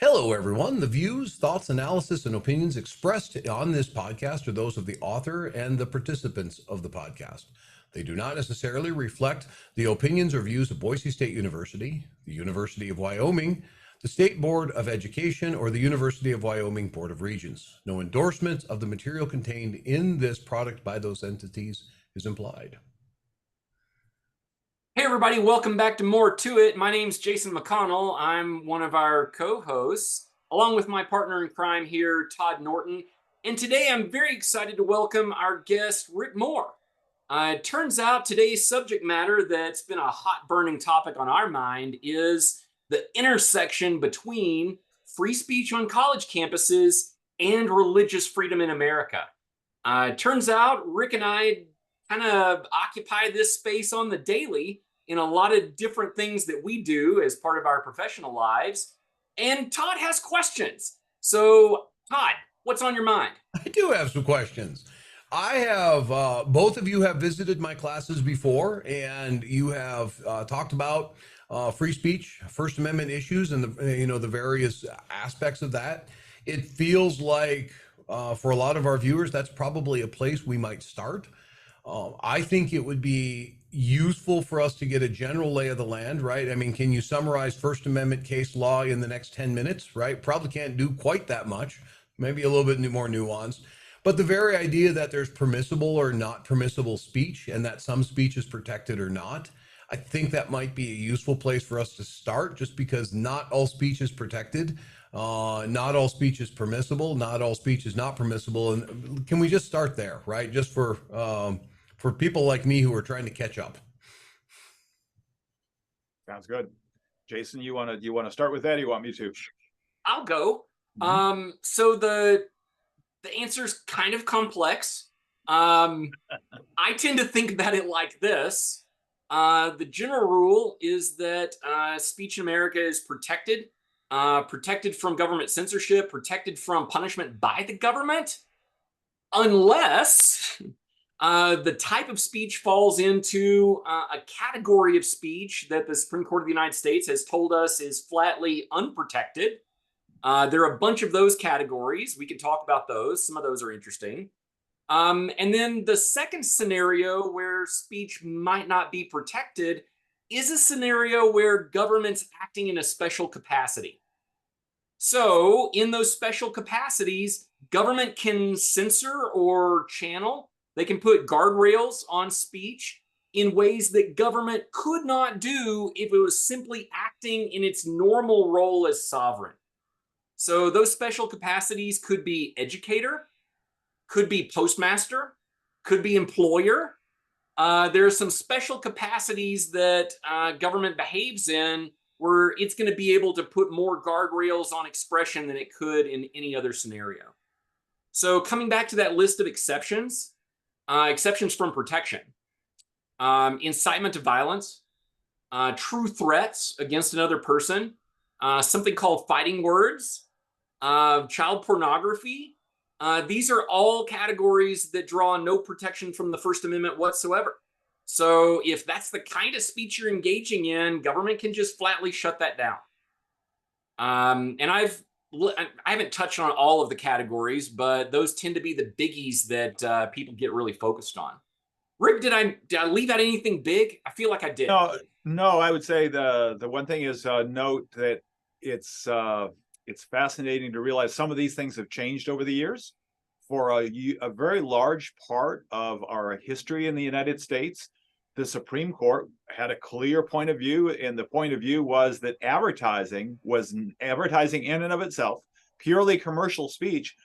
Hello, everyone. The views, thoughts, analysis, and opinions expressed on this podcast are those of the author and the participants of the podcast. They do not necessarily reflect the opinions or views of Boise State University, the University of Wyoming, the State Board of Education, or the University of Wyoming Board of Regents. No endorsement of the material contained in this product by those entities is implied. Hey everybody, welcome back to More to It. My name's Jason McConnell. I'm one of our co-hosts, along with my partner in crime here, Todd Norton. And today I'm very excited to welcome our guest, Rick Moore. It turns out today's subject matter that's been a hot burning topic on our mind is the intersection between free speech on college campuses and religious freedom in America. It turns out Rick and I kind of occupy this space on the daily in a lot of different things that we do as part of our professional lives. And Todd has questions. So, Todd, what's on your mind? I do have some questions. I have, both of you have visited my classes before, and you have talked about free speech, First Amendment issues, and the various aspects of that. It feels like for a lot of our viewers, that's probably a place we might start. I think it would be useful for us to get a general lay of the land, right? I mean, can you summarize First Amendment case law in the next 10 minutes, right? Probably can't do quite that much, maybe a little bit more nuanced. But the very idea that there's permissible or not permissible speech and that some speech is protected or not, I think that might be a useful place for us to start, just because not all speech is protected. Not all speech is permissible. Not all speech is not permissible. And can we just start there, right? Just for people like me who are trying to catch up. Sounds good. Jason, you want to start with that? Or you want me to? I'll go. So the answer's kind of complex. I tend to think about it like this. The general rule is that speech in America is protected, protected from government censorship, protected from punishment by the government, unless the type of speech falls into a category of speech that the Supreme Court of the United States has told us is flatly unprotected. There are a bunch of those categories. We can talk about those. Some of those are interesting. And then the second scenario where speech might not be protected is a scenario where government's acting in a special capacity. So in those special capacities, government can censor or channel. They can put guardrails on speech in ways that government could not do if it was simply acting in its normal role as sovereign. So those special capacities could be educator, could be postmaster, could be employer. There are some special capacities that government behaves in where it's going to be able to put more guardrails on expression than it could in any other scenario. So coming back to that list of exceptions, exceptions from protection, incitement to violence, true threats against another person, something called fighting words, child pornography. These are all categories that draw no protection from the First Amendment whatsoever. So if that's the kind of speech you're engaging in, government can just flatly shut that down. And I haven't touched on all of the categories, but those tend to be the biggies that people get really focused on. Rick, did I leave out anything big? I feel like I did. No. I would say the one thing is note that it's fascinating to realize some of these things have changed over the years. For a very large part of our history in the United States, the Supreme Court had a clear point of view, and the point of view was that advertising in and of itself, purely commercial speech,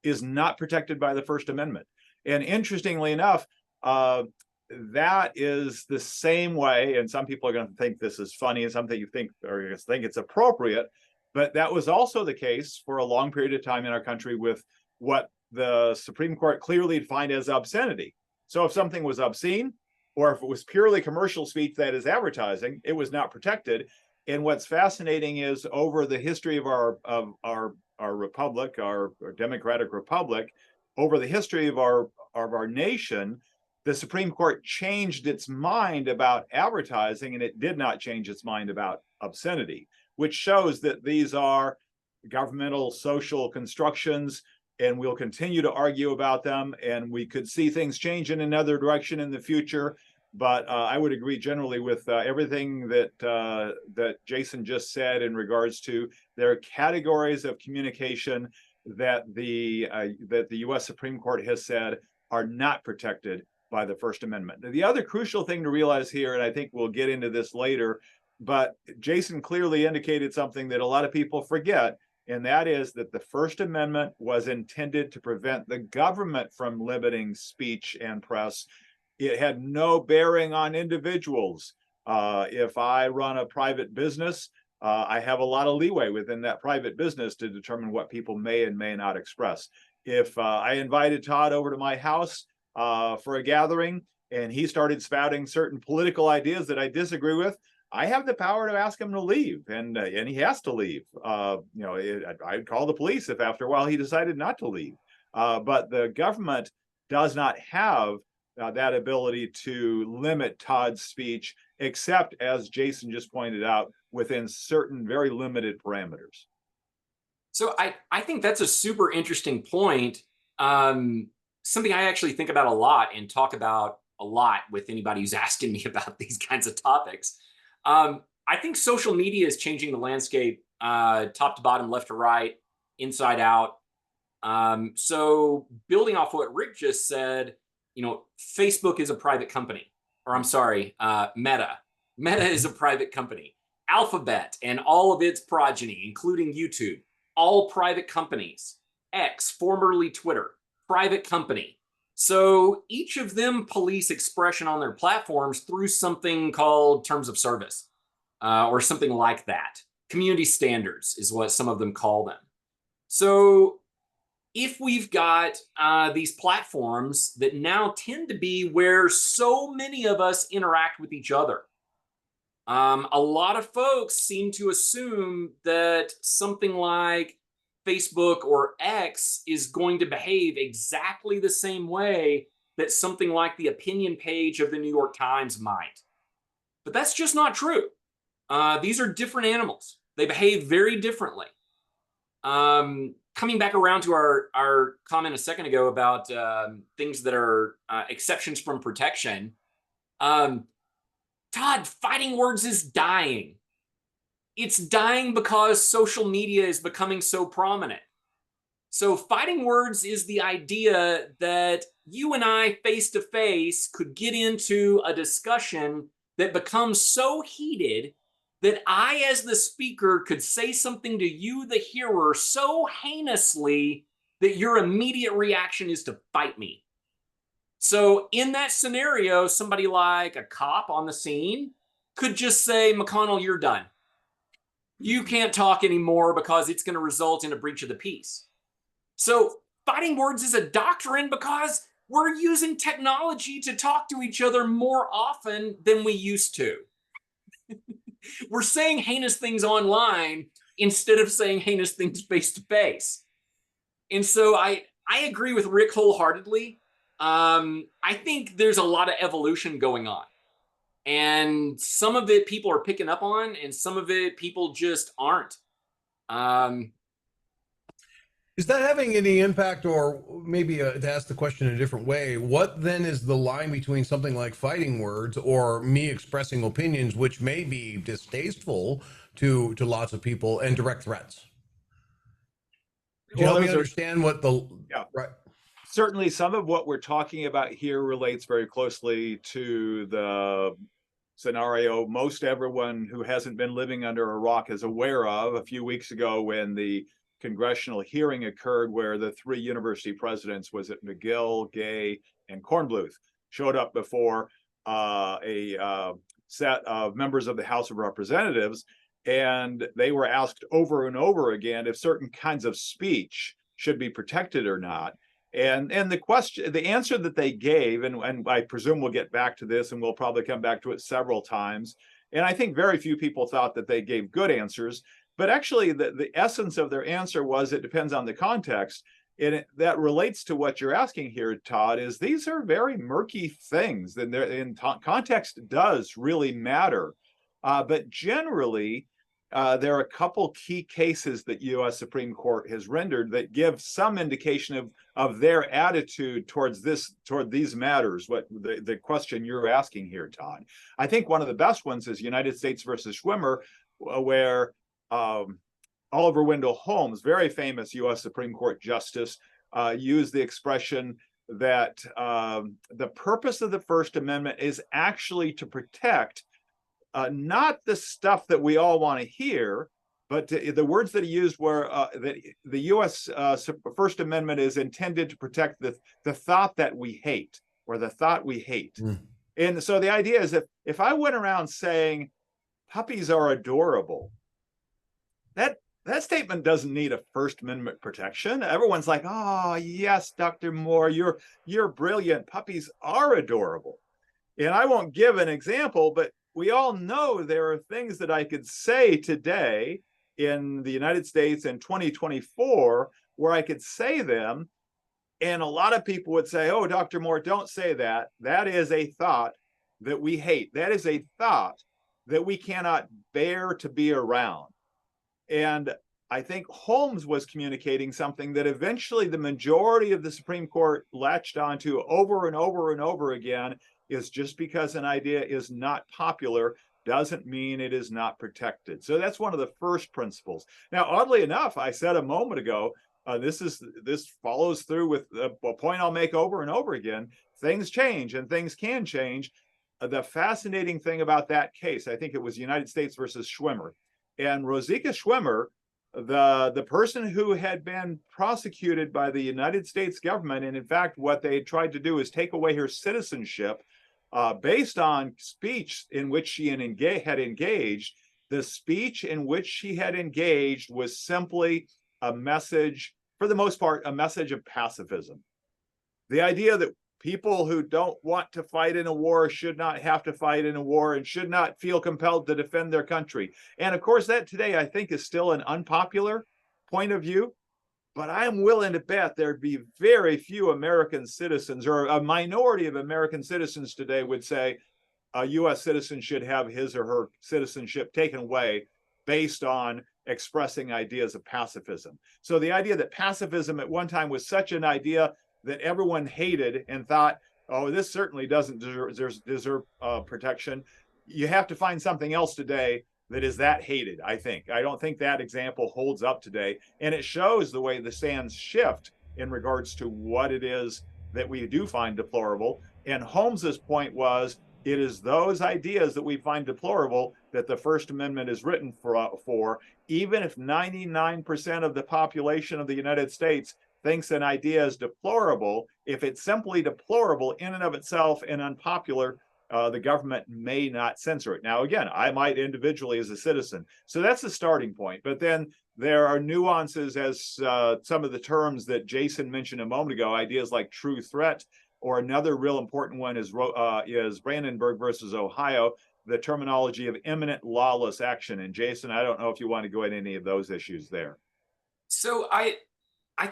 is not protected by the First Amendment. And interestingly enough, that is the same way, and some people are going to think this is funny, and some think it's appropriate, but that was also the case for a long period of time in our country with what the Supreme Court clearly defined as obscenity. So if something was obscene, or if it was purely commercial speech that is advertising, it was not protected. And what's fascinating is over the history of our republic, our democratic republic, over the history of our nation, the Supreme Court changed its mind about advertising, and it did not change its mind about obscenity, which shows that these are governmental social constructions, and we'll continue to argue about them, and we could see things change in another direction in the future. But I would agree generally with everything that Jason just said in regards to their categories of communication that the U.S. Supreme Court has said are not protected by the First Amendment. The other crucial thing to realize here, and I think we'll get into this later, but Jason clearly indicated something that a lot of people forget, and that is that the First Amendment was intended to prevent the government from limiting speech and press. It had no bearing on individuals. If I run a private business, I have a lot of leeway within that private business to determine what people may and may not express. If I invited Todd over to my house for a gathering and he started spouting certain political ideas that I disagree with, I have the power to ask him to leave, and he has to leave. I'd call the police if after a while he decided not to leave. But the government does not have that ability to limit Todd's speech, except, as Jason just pointed out, within certain very limited parameters. So I think that's a super interesting point. Something I actually think about a lot and talk about a lot with anybody who's asking me about these kinds of topics. I think social media is changing the landscape, top to bottom, left to right, inside out. So building off what Rick just said, Facebook is a private company, or I'm sorry, Meta. Meta is a private company. Alphabet and all of its progeny, including YouTube, all private companies. X, formerly Twitter, private company. So each of them police expression on their platforms through something called terms of service, or something like that. Community standards is what some of them call them. So if we've got these platforms that now tend to be where so many of us interact with each other, a lot of folks seem to assume that something like Facebook or X is going to behave exactly the same way that something like the opinion page of the New York Times might. But that's just not true. These are different animals. They behave very differently. Coming back around to our comment a second ago about things that are exceptions from protection, Todd, fighting words is dying. It's dying because social media is becoming so prominent. So fighting words is the idea that you and I face to face could get into a discussion that becomes so heated that I, as the speaker, could say something to you, the hearer, so heinously that your immediate reaction is to fight me. So in that scenario, somebody like a cop on the scene could just say, McConnell, you're done. You can't talk anymore because it's going to result in a breach of the peace. So fighting words is a doctrine because we're using technology to talk to each other more often than we used to. We're saying heinous things online instead of saying heinous things face to face. And so I agree with Rick wholeheartedly. I think there's a lot of evolution going on. And some of it people are picking up on, and some of it people just aren't. Is that having any impact, or maybe to ask the question in a different way, what then is the line between something like fighting words or me expressing opinions, which may be distasteful to lots of people, and direct threats? Do you help me understand what the... Yeah. Right. Certainly, some of what we're talking about here relates very closely to the scenario most everyone who hasn't been living under a rock is aware of a few weeks ago when the congressional hearing occurred where the three university presidents, was it McGill, Gay, and Kornbluth, showed up before a set of members of the House of Representatives, and they were asked over and over again if certain kinds of speech should be protected or not. And the answer that they gave, and I presume we'll get back to this, and we'll probably come back to it several times. And I think very few people thought that they gave good answers, but actually the essence of their answer was it depends on the context. And that relates to what you're asking here, Todd, is these are very murky things. And context does really matter. But generally, there are a couple key cases that U.S. Supreme Court has rendered that give some indication of their attitude toward these matters. What the question you're asking here, Todd. I think one of the best ones is United States versus Schwimmer, where Oliver Wendell Holmes, very famous U.S. Supreme Court justice, used the expression that the purpose of the First Amendment is actually to protect not the stuff that we all want to hear, but the words that he used were that the U.S. First Amendment is intended to protect the thought that we hate, or the thought we hate. And so the idea is that if I went around saying puppies are adorable, that statement doesn't need a First Amendment protection. Everyone's like, oh, yes, Dr. Moore, you're brilliant. Puppies are adorable. And I won't give an example, but we all know there are things that I could say today in the United States in 2024 where I could say them, and a lot of people would say, oh, Dr. Moore, don't say that. That is a thought that we hate. That is a thought that we cannot bear to be around. And I think Holmes was communicating something that eventually the majority of the Supreme Court latched onto over and over and over again, is just because an idea is not popular doesn't mean it is not protected. So that's one of the first principles. Now, oddly enough, I said a moment ago, this follows through with a point I'll make over and over again. Things change and things can change. The fascinating thing about that case, I think it was United States versus Schwimmer, and Rosika Schwimmer, the person who had been prosecuted by the United States government, and in fact, what they tried to do is take away her citizenship based on speech in which she had engaged. The speech in which she had engaged was simply a message, for the most part, a message of pacifism. The idea that people who don't want to fight in a war should not have to fight in a war and should not feel compelled to defend their country. And of course, that today I think is still an unpopular point of view. But I'm willing to bet there'd be very few American citizens, or a minority of American citizens today would say a U.S. citizen should have his or her citizenship taken away based on expressing ideas of pacifism. So the idea that pacifism at one time was such an idea that everyone hated and thought, oh, this certainly doesn't deserve protection. You have to find something else today that is that hated, I think. I don't think that example holds up today. And it shows the way the sands shift in regards to what it is that we do find deplorable. And Holmes's point was, it is those ideas that we find deplorable that the First Amendment is written for, even if 99% of the population of the United States thinks an idea is deplorable. If it's simply deplorable in and of itself and unpopular, the government may not censor it. Now, again, I might individually as a citizen. So that's the starting point. But then there are nuances as some of the terms that Jason mentioned a moment ago, ideas like true threat, or another real important one is Brandenburg versus Ohio, the terminology of imminent lawless action. And Jason, I don't know if you want to go into any of those issues there. So I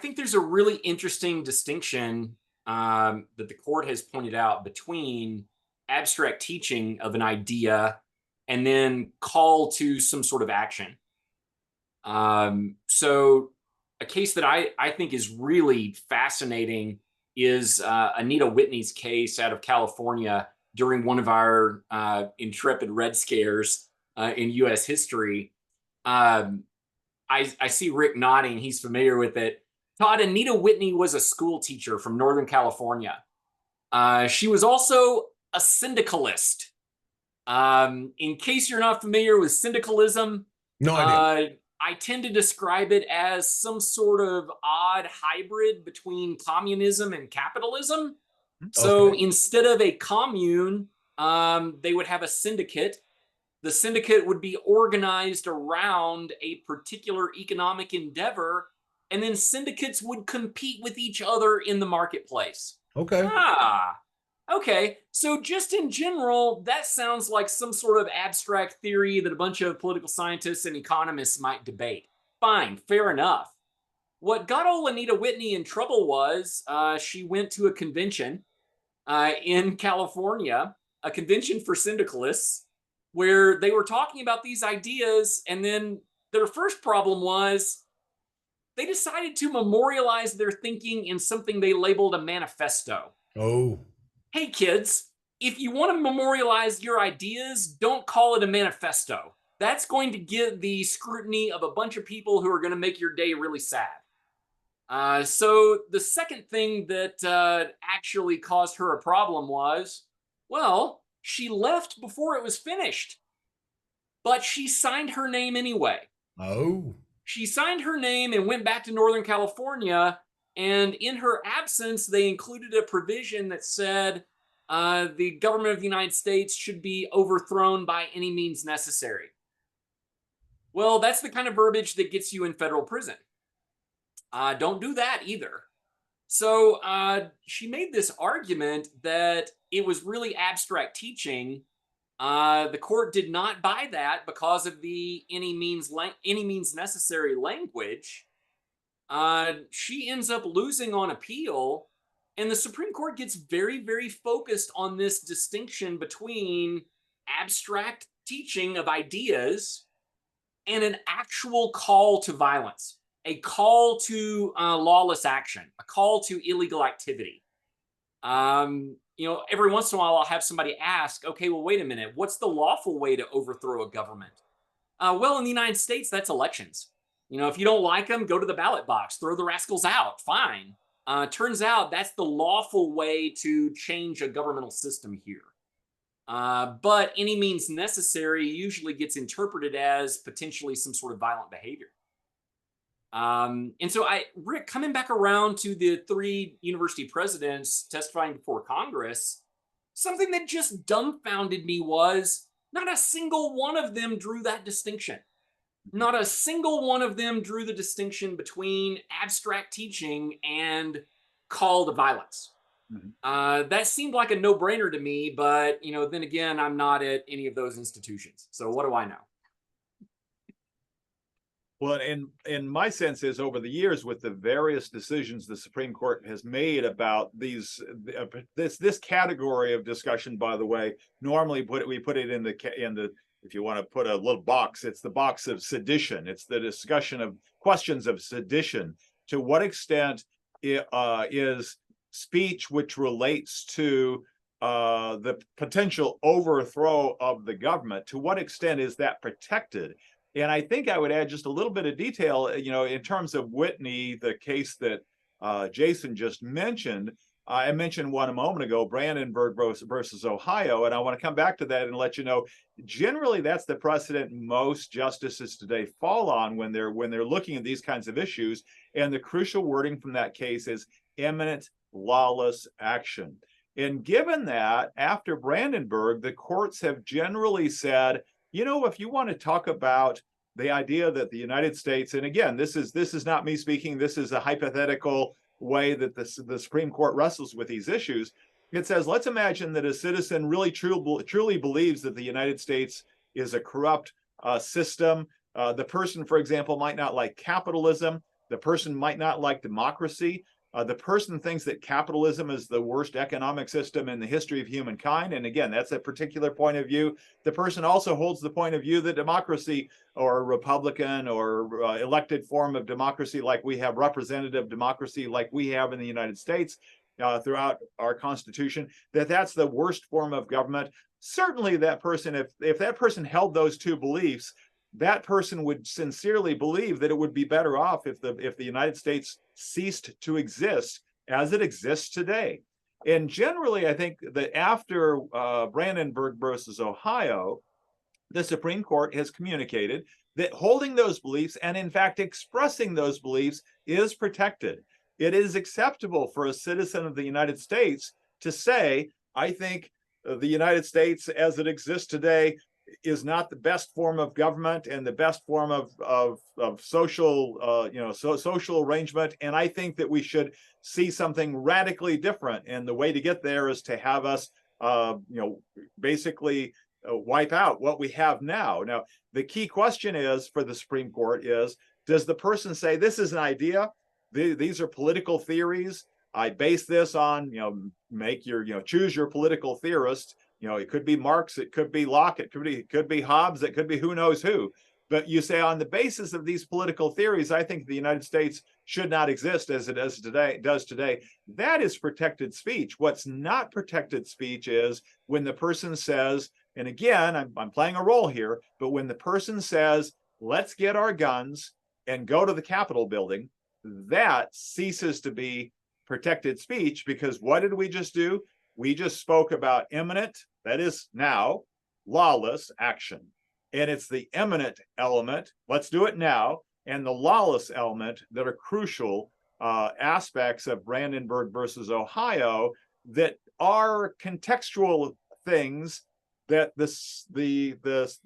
think there's a really interesting distinction that the court has pointed out between abstract teaching of an idea and then call to some sort of action. So a case that I think is really fascinating is Anita Whitney's case out of California during one of our intrepid Red Scares in U.S. history. I see Rick nodding. He's familiar with it. Todd, Anita Whitney was a school teacher from Northern California. She was also a syndicalist. In case you're not familiar with syndicalism, No idea. I tend to describe it as some sort of odd hybrid between communism and capitalism. So instead of a commune, they would have a syndicate. The syndicate would be organized around a particular economic endeavor, and then syndicates would compete with each other in the marketplace. Okay. Okay. So just in general, that sounds like some sort of abstract theory that a bunch of political scientists and economists might debate. Fine, fair enough. What got old Anita Whitney in trouble was she went to a convention in California, a convention for syndicalists, where they were talking about these ideas, and then their first problem was they decided to memorialize their thinking in something they labeled a manifesto. Oh, Hey, kids, if you want to memorialize your ideas, don't call it a manifesto. That's going to get the scrutiny of a bunch of people who are going to make your day really sad. So the second thing that actually caused her a problem was, well, she left before it was finished, but she signed her name anyway. oh, She signed her name and went back to Northern California. And in her absence, they included a provision that said the government of the United States should be overthrown by any means necessary. Well, that's the kind of verbiage that gets you in federal prison. Don't do that either. So she made this argument that it was really abstract teaching. The court did not buy that because of the any means necessary language. She ends up losing on appeal, and the Supreme Court gets very, very focused on this distinction between abstract teaching of ideas and an actual call to violence, a call to lawless action, a call to illegal activity. Every once in a while, I'll have somebody ask, okay, well, wait a minute, what's the lawful way to overthrow a government? Well, in the United States, that's elections. If you don't like them, go to the ballot box, throw the rascals out, fine. Turns out that's the lawful way to change a governmental system here. But any means necessary usually gets interpreted as potentially some sort of violent behavior. And so Rick, coming back around to the 3 university presidents testifying before Congress, something that just dumbfounded me was not a single one of them drew that distinction. Not a single one of them drew the distinction between abstract teaching and call to violence. Mm-hmm. That seemed like a no-brainer to me, but then again, I'm not at any of those institutions. So what do I know? Well, in my sense is over the years with the various decisions the Supreme Court has made about this category of discussion, by the way, normally we put it in the if you want to put a little box, it's the box of sedition. It's the discussion of questions of sedition. To what extent is speech which relates to the potential overthrow of the government, to what extent is that protected? And I think I would add just a little bit of detail, in terms of Whitney, the case that Jason just mentioned. I mentioned one a moment ago, Brandenburg versus Ohio, and I want to come back to that and let you know, generally that's the precedent most justices today fall on when they're looking at these kinds of issues. And the crucial wording from that case is imminent lawless action. And given that, after Brandenburg, the courts have generally said, if you want to talk about the idea that the United States, and again, this is not me speaking, this is a hypothetical way that the Supreme Court wrestles with these issues. It says, let's imagine that a citizen really truly believes that the United States is a corrupt system. The person, for example, might not like capitalism. The person might not like democracy. The person thinks that capitalism is the worst economic system in the history of humankind. And again, that's a particular point of view. The person also holds the point of view that democracy, or Republican or elected form of democracy, like we have representative democracy, like we have in the United States throughout our Constitution, that's the worst form of government. Certainly that person, if that person held those two beliefs, that person would sincerely believe that it would be better off if the United States ceased to exist as it exists today. And generally, I think that after Brandenburg versus Ohio, the Supreme Court has communicated that holding those beliefs and in fact expressing those beliefs is protected. It is acceptable for a citizen of the United States to say, I think the United States as it exists today is not the best form of government and the best form of social social arrangement, and I think that we should see something radically different, and the way to get there is to have us basically wipe out what we have now. Now the key question is for the Supreme Court is, does the person say this is an idea, these are political theories, I base this on, make your choose your political theorist, It could be Marx, it could be Locke, it could be Hobbes, it could be who knows who. But you say on the basis of these political theories, I think the United States should not exist as it does today. That is protected speech. What's not protected speech is when the person says, and again, I'm playing a role here, but when the person says, let's get our guns and go to the Capitol building, that ceases to be protected speech, because what did we just do? We just spoke about imminent, that is now, lawless action. And it's the imminent element, let's do it now, and the lawless element that are crucial aspects of Brandenburg versus Ohio that are contextual things that the speakers,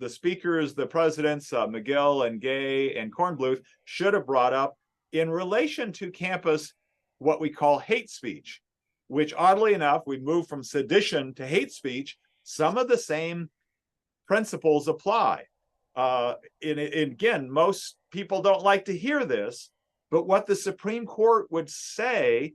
the presidents, McGill and Gay and Kornbluth should have brought up in relation to campus, what we call hate speech, which oddly enough, we moved from sedition to hate speech. Some of the same principles apply. And again, most people don't like to hear this, but what the Supreme Court would say,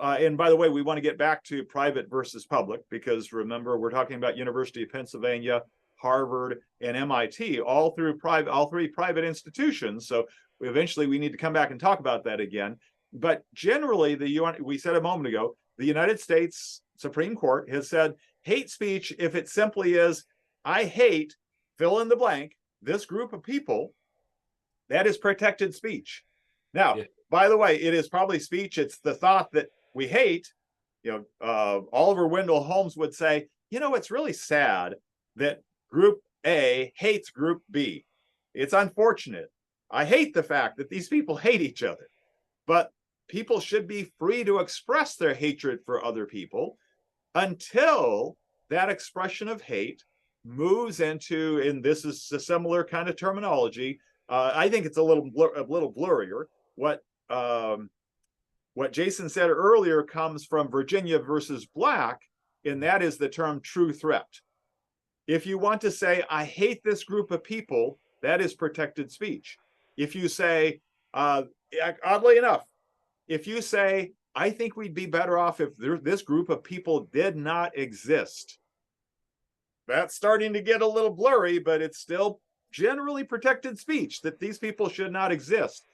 and by the way, we want to get back to private versus public, because remember, we're talking about University of Pennsylvania, Harvard, and MIT, all three private institutions. So eventually we need to come back and talk about that again. But generally, we said a moment ago, the United States Supreme Court has said hate speech, if it simply is, I hate, fill in the blank, this group of people, that is protected speech. Now, by the way, it is probably speech, it's the thought that we hate. Oliver Wendell Holmes would say, it's really sad that group A hates group B. It's unfortunate. I hate the fact that these people hate each other, but people should be free to express their hatred for other people until that expression of hate moves into, and this is a similar kind of terminology. I think it's a little blurrier. What Jason said earlier comes from Virginia versus Black, and that is the term true threat. If you want to say, I hate this group of people, that is protected speech. If you say, oddly enough, if you say, I think we'd be better off if this group of people did not exist, that's starting to get a little blurry, but it's still generally protected speech that these people should not exist.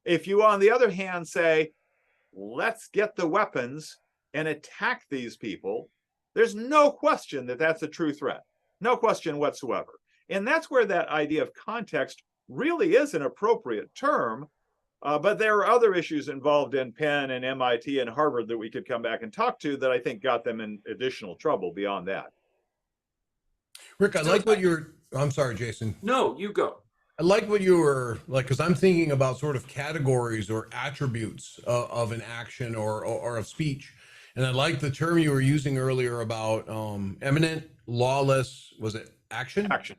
If you, on the other hand, say, let's get the weapons and attack these people, there's no question that that's a true threat. No question whatsoever. And that's where that idea of context really is an appropriate term. But there are other issues involved in Penn and MIT and Harvard that we could come back and talk to that I think got them in additional trouble beyond that. Rick, I like what I'm sorry, Jason. No, you go. I like what you were like, because I'm thinking about sort of categories or attributes of an action or of speech. And I like the term you were using earlier about eminent, lawless, was it action? Action.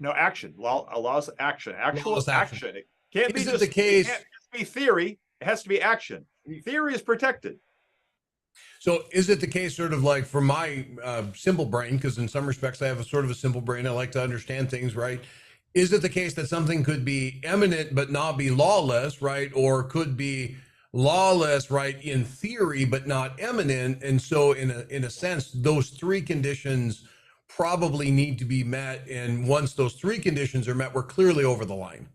No, action. Lawless action. Actual Lawless action. It can't be the case. It can't just be theory. It has to be action. Theory is protected. So is it the case, sort of like, for my simple brain, because in some respects I have a sort of a simple brain, I like to understand things, right? Is it the case that something could be eminent but not be lawless, right? Or could be lawless, right, in theory but not eminent? And so in a sense, those three conditions probably need to be met. And once those three conditions are met, we're clearly over the line.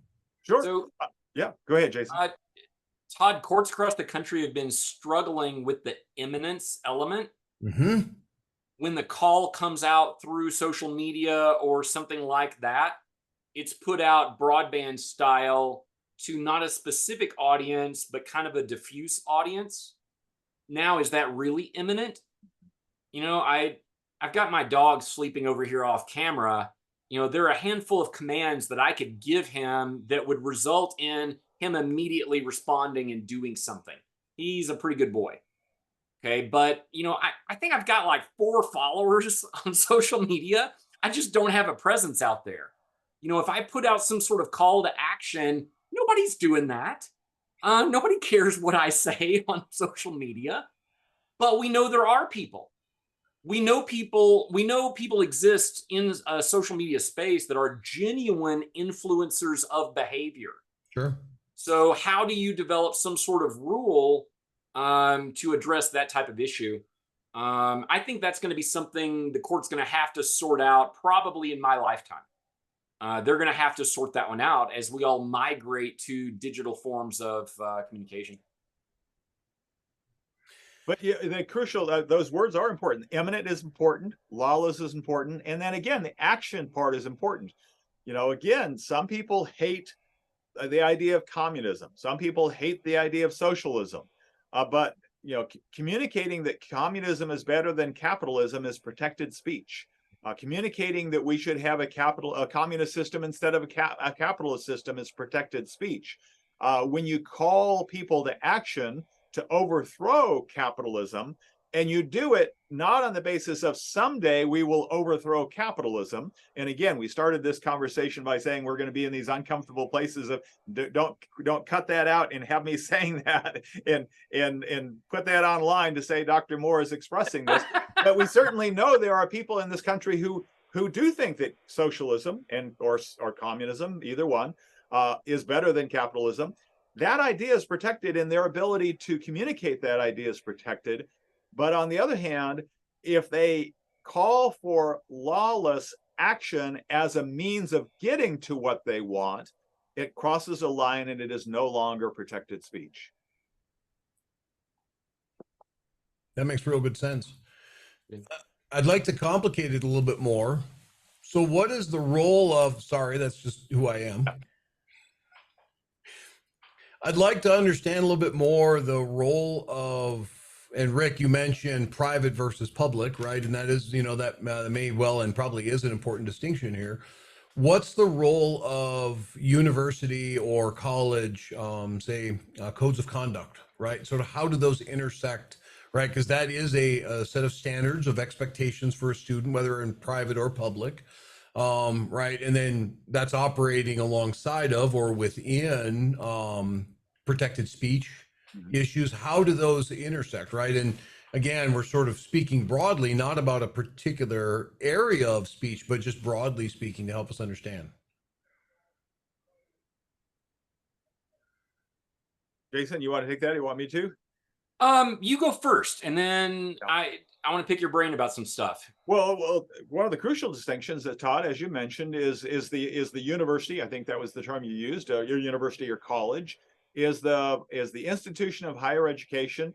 Sure. So, yeah, go ahead, Jason. Todd, courts across the country have been struggling with the imminence element. Mm-hmm. When the call comes out through social media or something like that, it's put out broadband style to not a specific audience, but kind of a diffuse audience. Now, is that really imminent? I've got my dog sleeping over here off camera. There are a handful of commands that I could give him that would result in him immediately responding and doing something. He's a pretty good boy. Okay. But, I think I've got like 4 followers on social media. I just don't have a presence out there. If I put out some sort of call to action, nobody's doing that. Nobody cares what I say on social media, but we know there are people. We know people exist in a social media space that are genuine influencers of behavior. Sure. So how do you develop some sort of rule to address that type of issue? I think that's going to be something the court's going to have to sort out probably in my lifetime. They're going to have to sort that one out as we all migrate to digital forms of communication. But yeah, the crucial, those words are important. Eminent is important, lawless is important, and then again, the action part is important. You know, again, some people hate the idea of communism. Some people hate the idea of socialism. But you know, communicating that communism is better than capitalism is protected speech. Communicating that we should have a communist system instead of a capitalist system is protected speech. When you call people to action to overthrow capitalism, and you do it not on the basis of someday we will overthrow capitalism. And again, we started this conversation by saying we're going to be in these uncomfortable places of don't cut that out and have me saying that and put that online to say Dr. Moore is expressing this. But we certainly know there are people in this country who do think that socialism or communism, either one, is better than capitalism. That idea is protected, and their ability to communicate that idea is protected. But on the other hand, if they call for lawless action as a means of getting to what they want, it crosses a line and it is no longer protected speech. That makes real good sense. I'd like to complicate it a little bit more. So what is the role of, sorry, that's just who I am. I'd like to understand a little bit more the role of, and Rick, you mentioned private versus public, right? And that is, you know, that may well and probably is an important distinction here. What's the role of university or college, say, codes of conduct, right? Sort of how do those intersect, right? Because that is a set of standards of expectations for a student, whether in private or public, right? And then that's operating alongside of or within protected speech issues. How do those intersect, right? And again, we're sort of speaking broadly, not about a particular area of speech, but just broadly speaking to help us understand. Jason, you want to take that? You want me to? You go first, and then I want to pick your brain about some stuff. Well, one of the crucial distinctions that Todd, as you mentioned, is the university. I think that was the term you used. Your university or college is the institution of higher education,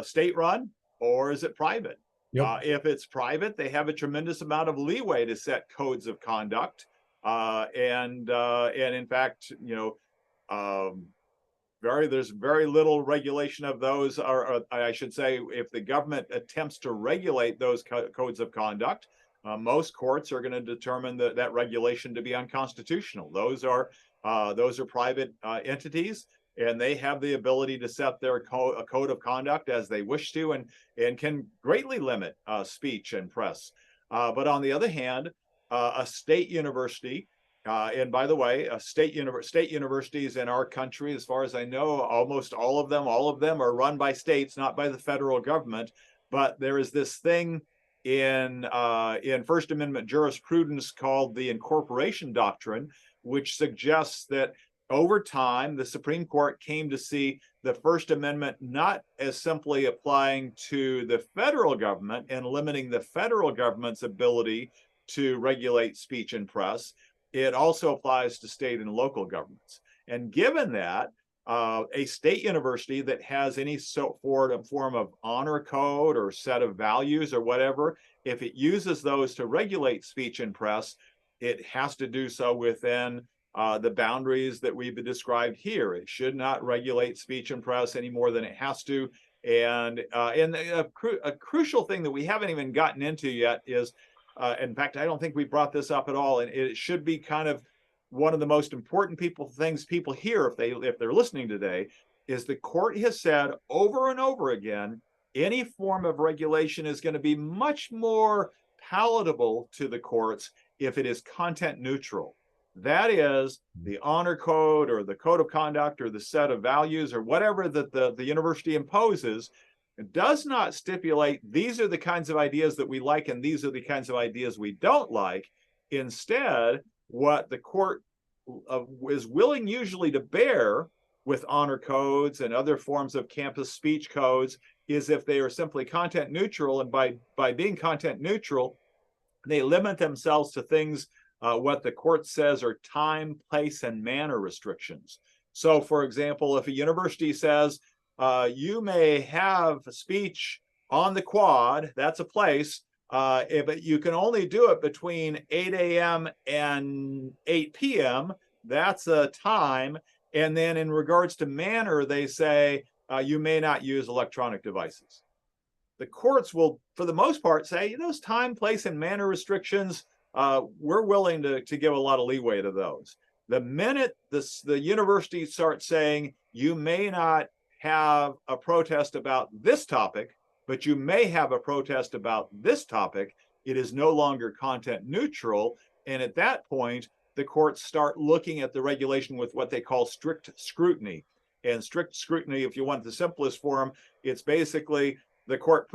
state-run, or is it private? Yep. If it's private, they have a tremendous amount of leeway to set codes of conduct, and in fact, you know, there's very little regulation of those, or I should say, if the government attempts to regulate those codes of conduct, most courts are going to determine that regulation to be unconstitutional. Those are private entities, and they have the ability to set their code of conduct as they wish to, and can greatly limit speech and press. But on the other hand, a state university, and by the way, state universities in our country, as far as I know, almost all of them are run by states, not by the federal government. But there is this thing in First Amendment jurisprudence called the incorporation doctrine, which suggests that over time, the Supreme Court came to see the First Amendment not as simply applying to the federal government and limiting the federal government's ability to regulate speech and press. It also applies to state and local governments. And given that, a state university that has any form of honor code or set of values or whatever, if it uses those to regulate speech and press, it has to do so within the boundaries that we've described here. It should not regulate speech and press any more than it has to. And a crucial thing that we haven't even gotten into yet is, in fact, I don't think we brought this up at all, and it should be kind of one of the most important things people hear if they're listening today, is the court has said over and over again, any form of regulation is going to be much more palatable to the courts if it is content neutral. That is, the honor code or the code of conduct or the set of values or whatever that the university imposes, it does not stipulate these are the kinds of ideas that we like and these are the kinds of ideas we don't like. Instead, what the court is willing usually to bear with honor codes and other forms of campus speech codes is if they are simply content neutral, and by being content neutral, they limit themselves to things what the court says are time, place, and manner restrictions. So, for example, if a university says you may have speech on the quad, that's a place, but you can only do it between 8 a.m. and 8 p.m., that's a time. And then in regards to manner, they say you may not use electronic devices. The courts will, for the most part, say those time, place, and manner restrictions, we're willing to give a lot of leeway to those. The minute the university starts saying you may not have a protest about this topic, but you may have a protest about this topic, it is no longer content neutral. And at that point, the courts start looking at the regulation with what they call strict scrutiny. And strict scrutiny, if you want the simplest form, it's basically the court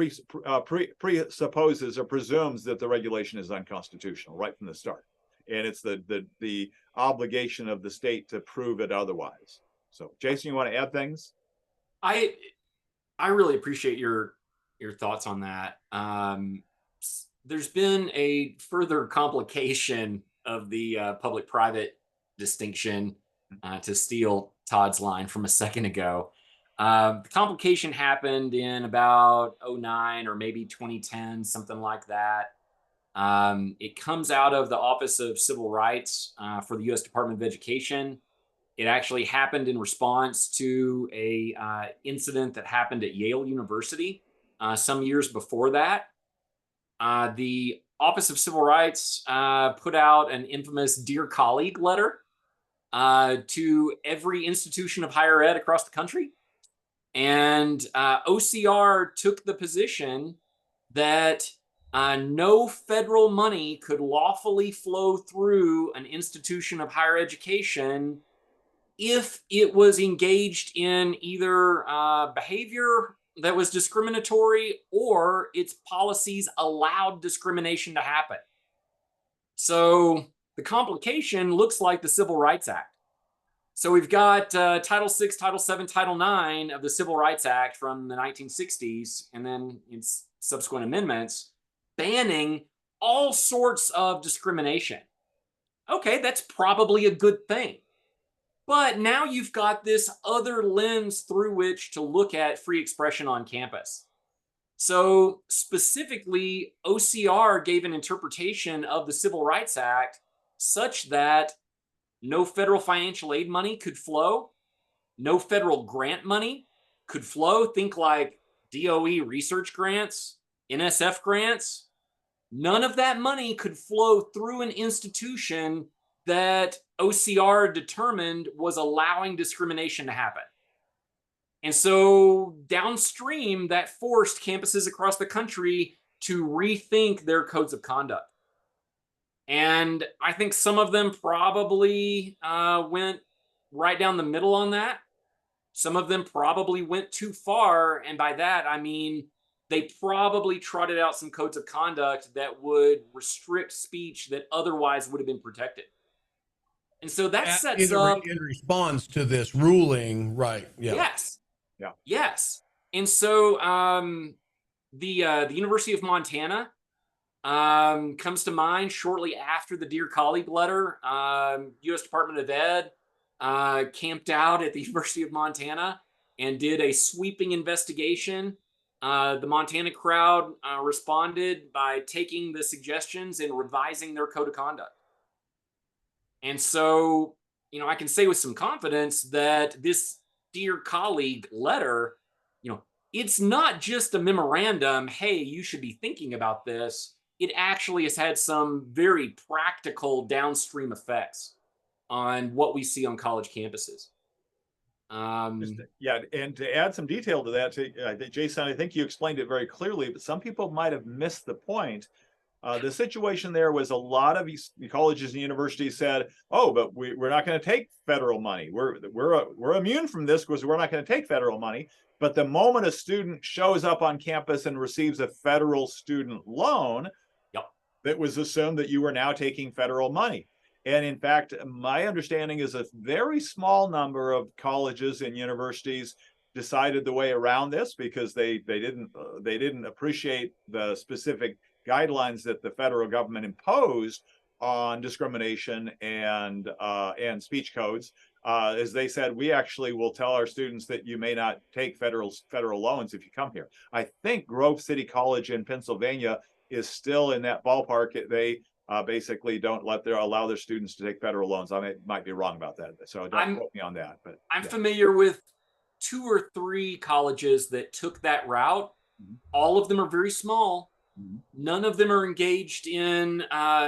presupposes or presumes that the regulation is unconstitutional right from the start. And it's the obligation of the state to prove it otherwise. So, Jason, you want to add things? I really appreciate your thoughts on that. There's been a further complication of the public-private distinction, to steal Todd's line from a second ago. The complication happened in about 2009 or maybe 2010, something like that. It comes out of the Office of Civil Rights for the U.S. Department of Education. It actually happened in response to a incident that happened at Yale University some years before that. The Office of Civil Rights put out an infamous Dear Colleague letter to every institution of higher ed across the country. And OCR took the position that no federal money could lawfully flow through an institution of higher education if it was engaged in either behavior that was discriminatory or its policies allowed discrimination to happen. So the complication looks like the Civil Rights Act. So we've got Title VI, Title VII, Title IX of the Civil Rights Act from the 1960s, and then its subsequent amendments banning all sorts of discrimination. Okay, that's probably a good thing. But now you've got this other lens through which to look at free expression on campus. So specifically, OCR gave an interpretation of the Civil Rights Act such that no federal financial aid money could flow, no federal grant money could flow. Think like DOE research grants, NSF grants. None of that money could flow through an institution that OCR determined was allowing discrimination to happen. And so downstream, that forced campuses across the country to rethink their codes of conduct. And I think some of them probably went right down the middle on that. Some of them probably went too far. And by that, I mean, they probably trotted out some codes of conduct that would restrict speech that otherwise would have been protected. And so that sets up in response to this ruling, right? Yeah. Yes. Yeah. Yes. And so the University of Montana comes to mind shortly after the Dear Colleague letter. U.S. Department of Ed camped out at the University of Montana and did a sweeping investigation. The Montana crowd responded by taking the suggestions and revising their code of conduct. And so, I can say with some confidence that this Dear Colleague letter, it's not just a memorandum, hey, you should be thinking about this. It actually has had some very practical downstream effects on what we see on college campuses. Yeah, and to add some detail to that, Jason, I think you explained it very clearly, but some people might have missed the point. The situation there was a lot of colleges and universities said, "Oh, but we're not going to take federal money. We're immune from this because we're not going to take federal money." But the moment a student shows up on campus and receives a federal student loan, it was assumed that you were now taking federal money. And in fact, my understanding is a very small number of colleges and universities decided the way around this because they didn't appreciate the specific guidelines that the federal government imposed on discrimination and speech codes. As they said, we actually will tell our students that you may not take federal loans if you come here. I think Grove City College in Pennsylvania is still in that ballpark. They basically don't allow their students to take federal loans. I might be wrong about that, so don't quote me on that. But I'm familiar with 2 or 3 colleges that took that route. All of them are very small. None of them are engaged in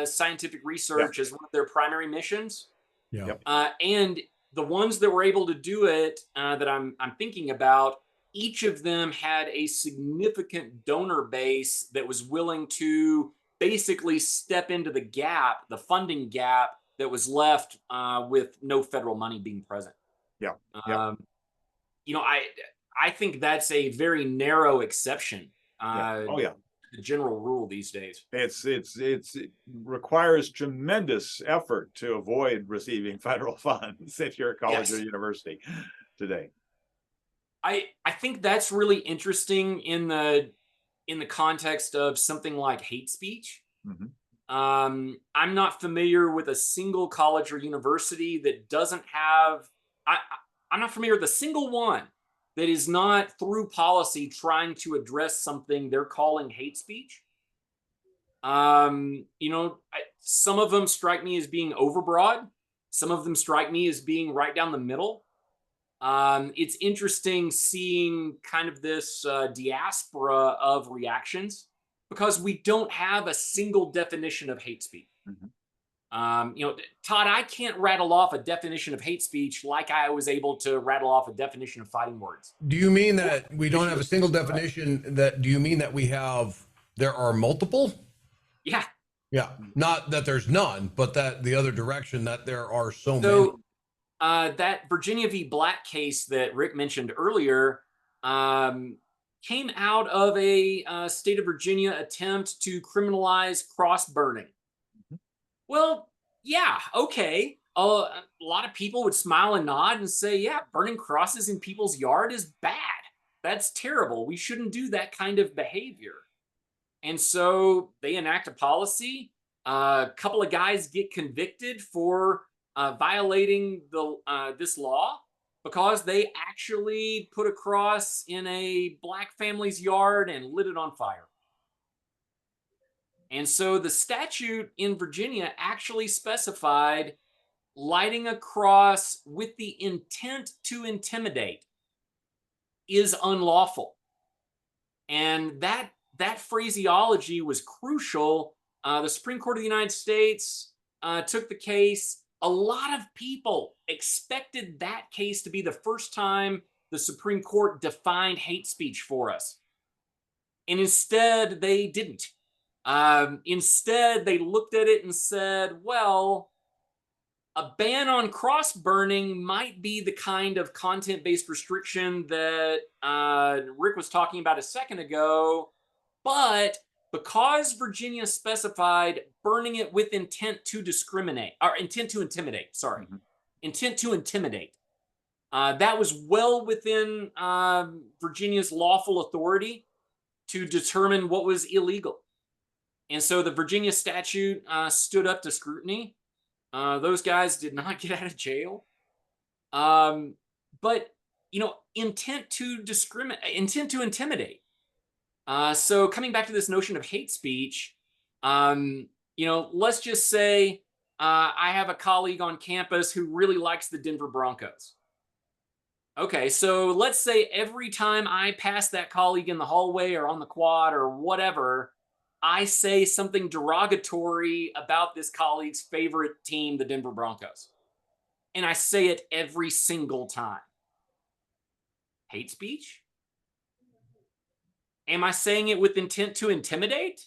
scientific research as one of their primary missions. Yeah. And the ones that were able to do it that I'm thinking about, each of them had a significant donor base that was willing to basically step into the gap, the funding gap that was left with no federal money being present. You know, I think that's a very narrow exception. The general rule these days. It requires tremendous effort to avoid receiving federal funds if you're a college or university today. I think that's really interesting in the context of something like hate speech. I'm not familiar with a single college or university that doesn't have. I'm not familiar with a single one that is not through policy trying to address something they're calling hate speech. You know, some of them strike me as being overbroad. Some of them strike me as being right down the middle. It's interesting seeing kind of this diaspora of reactions because we don't have a single definition of hate speech. You know, Todd, I can't rattle off a definition of hate speech like I was able to rattle off a definition of fighting words. Do you mean that we don't have a single definition? Do you mean that there are multiple? Yeah. Yeah. Not that there's none, but that the other direction that there are so many. That Virginia v. Black case that Rick mentioned earlier came out of a state of Virginia attempt to criminalize cross burning. Well, yeah, okay. A lot of people would smile and nod and say, yeah, burning crosses in people's yard is bad. That's terrible. We shouldn't do that kind of behavior. And so they enact a policy. A couple of guys get convicted for violating this law because they actually put a cross in a black family's yard and lit it on fire. And so the statute in Virginia actually specified lighting a cross with the intent to intimidate is unlawful. And that phraseology was crucial. The Supreme Court of the United States took the case. A lot of people expected that case to be the first time the Supreme Court defined hate speech for us. And instead, they didn't. Instead, they looked at it and said, well, a ban on cross burning might be the kind of content-based restriction that Rick was talking about a second ago, but because Virginia specified burning it with intent to discriminate, or intent to intimidate, intent to intimidate, that was well within Virginia's lawful authority to determine what was illegal. And so the Virginia statute stood up to scrutiny. Those guys did not get out of jail. But, you know, intent to intimidate. So coming back to this notion of hate speech, you know, let's just say I have a colleague on campus who really likes the Denver Broncos. Okay, so let's say every time I pass that colleague in the hallway or on the quad or whatever, I say something derogatory about this colleague's favorite team, the Denver Broncos. And I say it every single time. Hate speech? Am I saying it with intent to intimidate?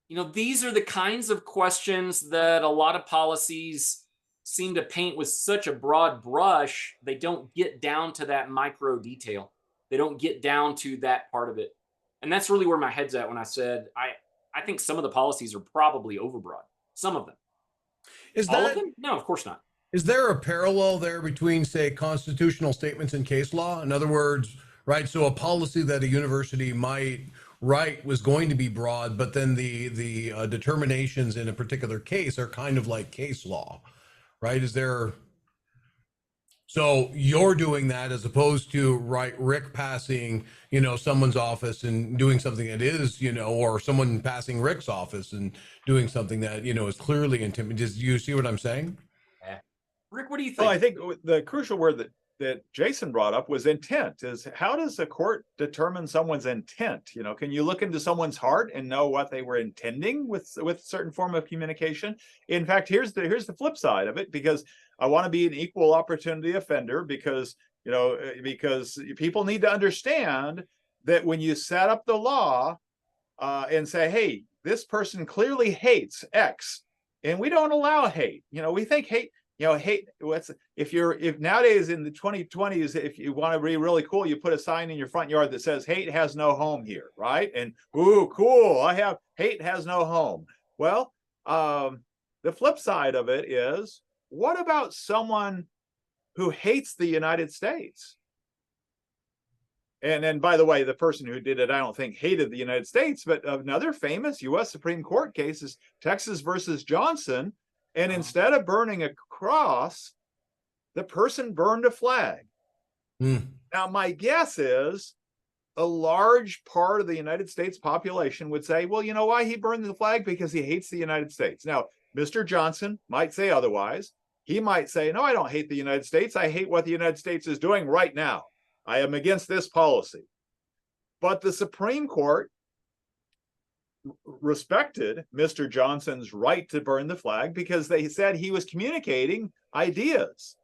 You know, these are the kinds of questions that a lot of policies seem to paint with such a broad brush. They don't get down to that micro detail. They don't get down to that part of it. And that's really where my head's at when I said, I think some of the policies are probably overbroad. Some of them. Is All that of them? No, of course not. Is there a parallel there between, say, constitutional statements and case law? In other words, right, so a policy that a university might write was going to be broad, but then the determinations in a particular case are kind of like case law, right? Is there, so you're doing that as opposed to, right, Rick passing, someone's office and doing something that is, or someone passing Rick's office and doing something that, is clearly intimidating. Do you see what I'm saying? Yeah. Rick, what do you Well, think? I think the crucial word that Jason brought up was intent. Is how does the court determine someone's intent? Can you look into someone's heart and know what they were intending with certain form of communication? In fact, here's the flip side of it, because I want to be an equal opportunity offender, because people need to understand that when you set up the law and say, hey, this person clearly hates X, and we don't allow hate. We think hate. Hate. If nowadays in the 2020s, if you want to be really cool, you put a sign in your front yard that says "Hate has no home here," right? And ooh, cool! Hate has no home. Well, the flip side of it is, what about someone who hates the United States? And then, by the way, the person who did it, I don't think hated the United States, but another famous U.S. Supreme Court case is Texas versus Johnson. And instead of burning a cross, the person burned a flag. Now, my guess is a large part of the United States population would say, well, you know why he burned the flag? Because he hates the United States. Now, Mr. Johnson might say otherwise. He might say, no, I don't hate the United States. I hate what the United States is doing right now. I am against this policy. But the Supreme Court respected Mr. Johnson's right to burn the flag, because they said he was communicating ideas,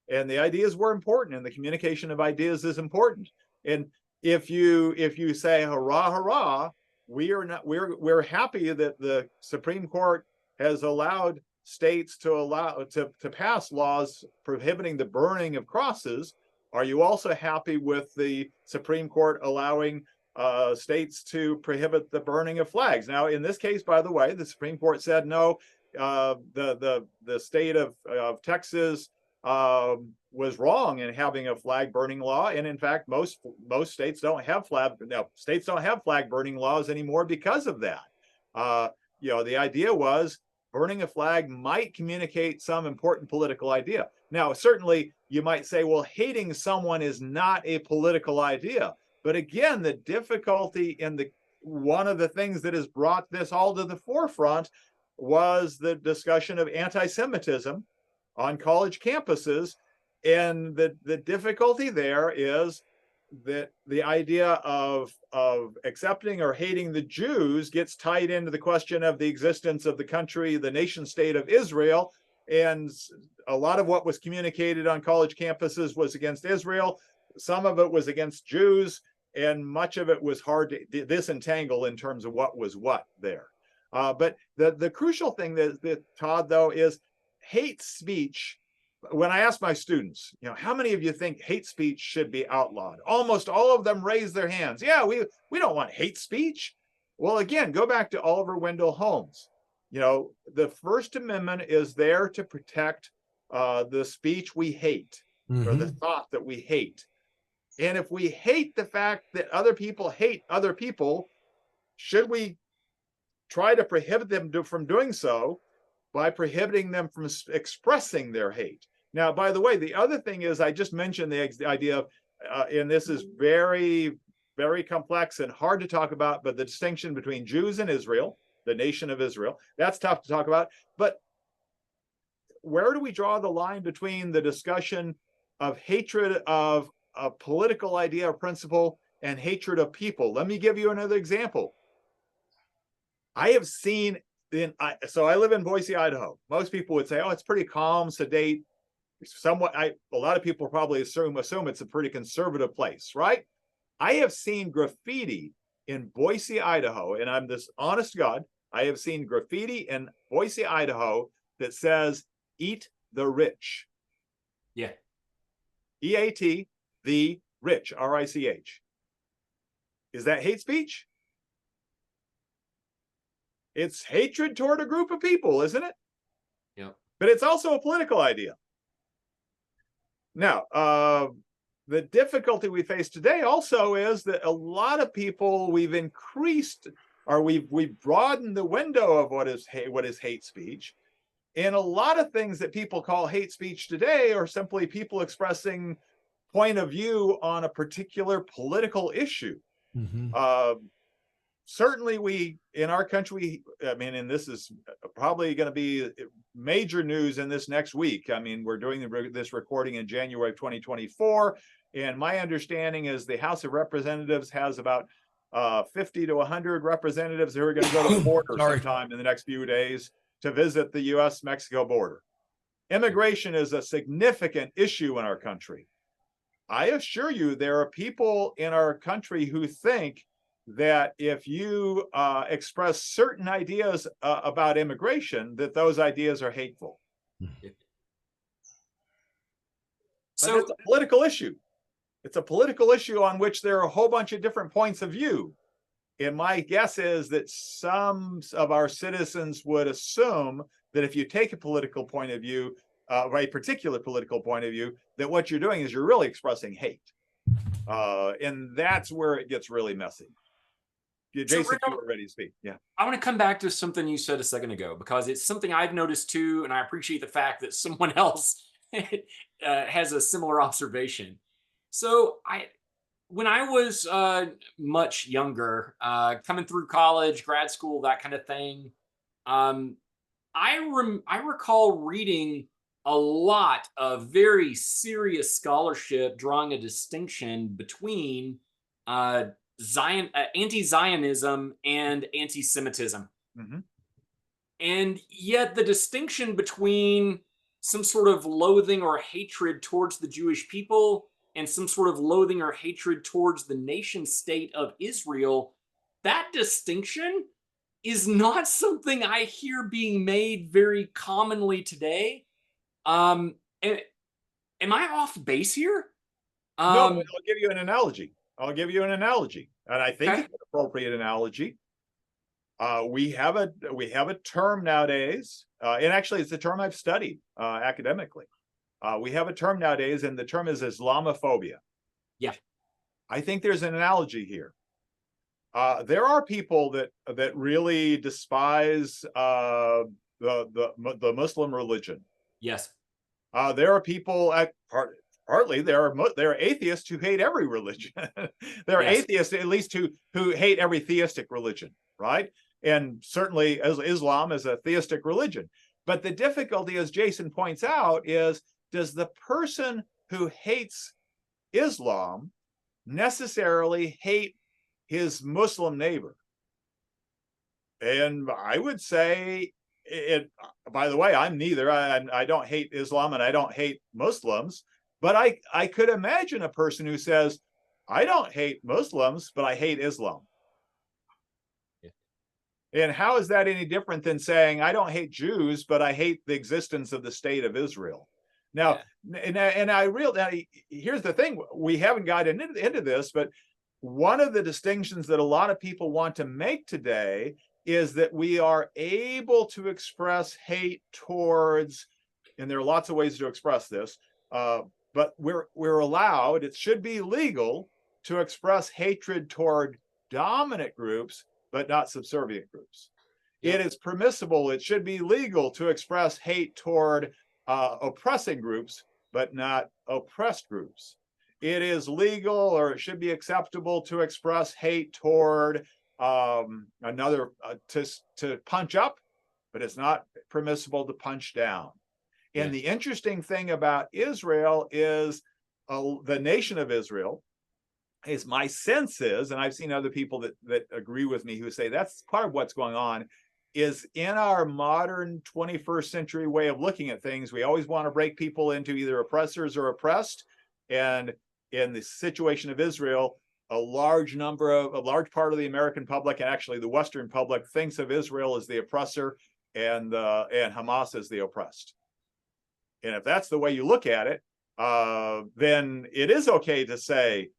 and the ideas were important, and the communication of ideas is important. And if you say hurrah, hurrah, we're happy that the Supreme Court has allowed states to pass laws prohibiting the burning of crosses, are you also happy with the Supreme Court allowing states to prohibit the burning of flags? Now, in this case, by the way, the Supreme Court said no. The state of Texas was wrong in having a flag burning law, and in fact, most states don't have flag burning laws anymore because of that. The idea was burning a flag might communicate some important political idea. Now, certainly, you might say, well, hating someone is not a political idea. But again, the difficulty in one of the things that has brought this all to the forefront was the discussion of anti-Semitism on college campuses. And the difficulty there is that the idea of accepting or hating the Jews gets tied into the question of the existence of the country, the nation state of Israel. And a lot of what was communicated on college campuses was against Israel. Some of it was against Jews. And much of it was hard to disentangle in terms of what was what there. But the crucial thing that Todd, though, is hate speech. When I ask my students, how many of you think hate speech should be outlawed? Almost all of them raise their hands. Yeah, we don't want hate speech. Well, again, go back to Oliver Wendell Holmes. The First Amendment is there to protect the speech we hate, or the thought that we hate. And if we hate the fact that other people hate other people, should we try to prohibit them from doing so by prohibiting them from expressing their hate? Now, by the way, the other thing is, I just mentioned the idea of, and this is very, very complex and hard to talk about, but the distinction between Jews and Israel, the nation of Israel, that's tough to talk about. But where do we draw the line between the discussion of hatred of a political idea or principle and hatred of people? Let me give you another example. I have seen so I live in Boise, Idaho. Most people would say, oh, it's pretty calm, sedate. A lot of people probably assume it's a pretty conservative place, right? I have seen graffiti in Boise, Idaho, and I'm this honest to God, I have seen graffiti in Boise, Idaho that says, eat the rich. Yeah. EAT, the rich, RICH. Is that hate speech? It's hatred toward a group of people, isn't it? Yeah. But it's also a political idea. Now, the difficulty we face today also is that a lot of people, we've increased, or we've broadened the window of what is hate speech. And a lot of things that people call hate speech today are simply people expressing point of view on a particular political issue. Certainly we, in our country, I mean, and this is probably going to be major news in this next week. I mean, we're doing this recording in January of 2024. And my understanding is the House of Representatives has about 50 to 100 representatives who are going to go to the border sometime in the next few days to visit the U.S.-Mexico border. Immigration is a significant issue in our country. I assure you, there are people in our country who think that if you express certain ideas about immigration, that those ideas are hateful. So it's a political issue. It's a political issue on which there are a whole bunch of different points of view. And my guess is that some of our citizens would assume that if you take a political point of view, a particular political point of view, that what you're doing is you're really expressing hate. And that's where it gets really messy. Jason, so you were ready to speak. Yeah. I want to come back to something you said a second ago, because it's something I've noticed too, and I appreciate the fact that someone else has a similar observation. So when I was much younger, coming through college, grad school, that kind of thing, I recall reading a lot of very serious scholarship drawing a distinction between anti-Zionism and anti-Semitism. And yet the distinction between some sort of loathing or hatred towards the Jewish people and some sort of loathing or hatred towards the nation state of Israel, that distinction is not something I hear being made very commonly today. Am I off base here? No, I'll give you an analogy. And I think it's an appropriate analogy. We have a term nowadays, and actually it's a term I've studied academically. We have a term nowadays, and the term is Islamophobia. Yeah. I think there's an analogy here. There are people that really despise the Muslim religion. Yes. There are people partly there are atheists who hate every religion. There are atheists, at least, who hate every theistic religion, right? And certainly Islam is a theistic religion. But the difficulty, as Jason points out, is, does the person who hates Islam necessarily hate his Muslim neighbor? And I would say, by the way, I'm neither. I don't hate Islam and I don't hate Muslims, but I could imagine a person who says, I don't hate Muslims, but I hate Islam. And how is that any different than saying, I don't hate Jews, but I hate the existence of the state of Israel? Now, and I realize, here's the thing, we haven't gotten into this, but one of the distinctions that a lot of people want to make today is that we are able to express hate towards, and there are lots of ways to express this, but we're allowed, it should be legal to express hatred toward dominant groups, but not subservient groups. It is permissible, it should be legal to express hate toward oppressing groups, but not oppressed groups. It is legal, or it should be acceptable, to express hate toward to punch up, but it's not permissible to punch down. And the interesting thing about Israel is the nation of Israel, is my sense is, and I've seen other people that agree with me who say that's part of what's going on, is in our modern 21st century way of looking at things, we always want to break people into either oppressors or oppressed. And in the situation of Israel, a large part of the American public, and actually the Western public, thinks of Israel as the oppressor and Hamas as the oppressed. And if that's the way you look at it, then it is okay to say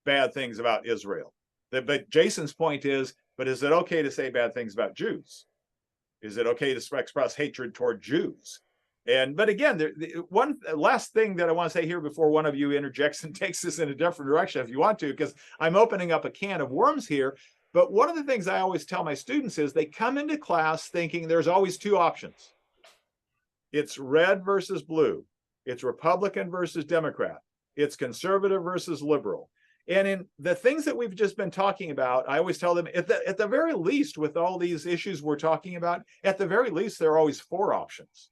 bad things about Israel. But Jason's point is, but is it okay to say bad things about Jews? Is it okay to express hatred toward Jews? But again, one last thing that I want to say here before one of you interjects and takes this in a different direction, if you want to, because I'm opening up a can of worms here. But one of the things I always tell my students is they come into class thinking there's always two options. It's red versus blue. It's Republican versus Democrat. It's conservative versus liberal. And in the things that we've just been talking about, I always tell them at the very least, with all these issues we're talking about, at the very least, there are always four options.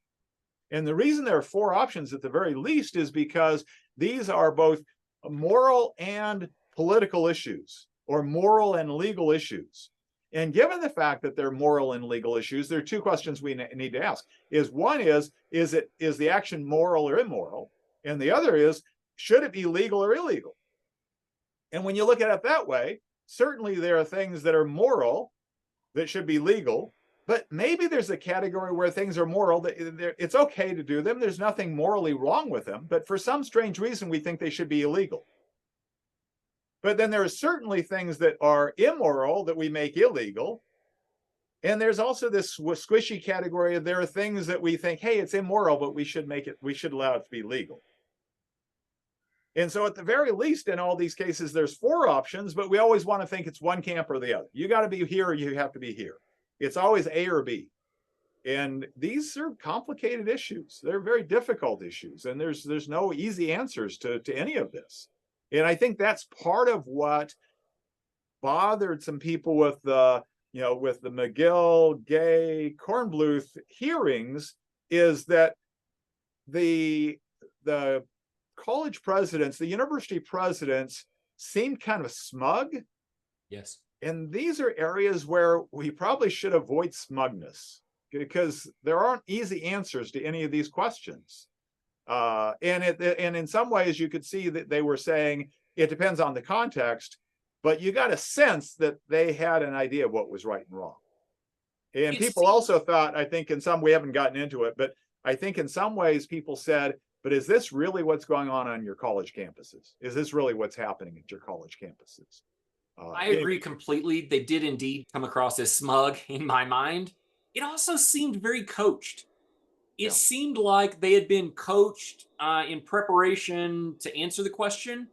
And the reason there are four options at the very least is because these are both moral and political issues, or moral and legal issues. And given the fact that they're moral and legal issues, there are two questions we need to ask. One is the action moral or immoral? And the other is, should it be legal or illegal? And when you look at it that way, certainly there are things that are moral that should be legal, but maybe there's a category where things are moral, that it's okay to do them. There's nothing morally wrong with them, but for some strange reason, we think they should be illegal. But then there are certainly things that are immoral that we make illegal. And there's also this squishy category of there are things that we think, hey, it's immoral, but we should allow it to be legal. And so at the very least, in all these cases, there's four options, but we always want to think it's one camp or the other. You got to be here or you have to be here. It's always A or B. And these are complicated issues. They're very difficult issues. And there's no easy answers to any of this. And I think that's part of what bothered some people with the McGill, Gay, Kornbluth hearings, is that the college presidents, the university presidents, seemed kind of smug. Yes. And these are areas where we probably should avoid smugness, because there aren't easy answers to any of these questions. And in some ways, you could see that they were saying it depends on the context, but you got a sense that they had an idea of what was right and wrong. And people also thought, I think we haven't gotten into it, but I think in some ways people said, but is this really what's going on your college campuses? Is this really what's happening at your college campuses? I agree completely. They did indeed come across as smug in my mind. It also seemed very coached. It seemed like they had been coached in preparation to answer the question.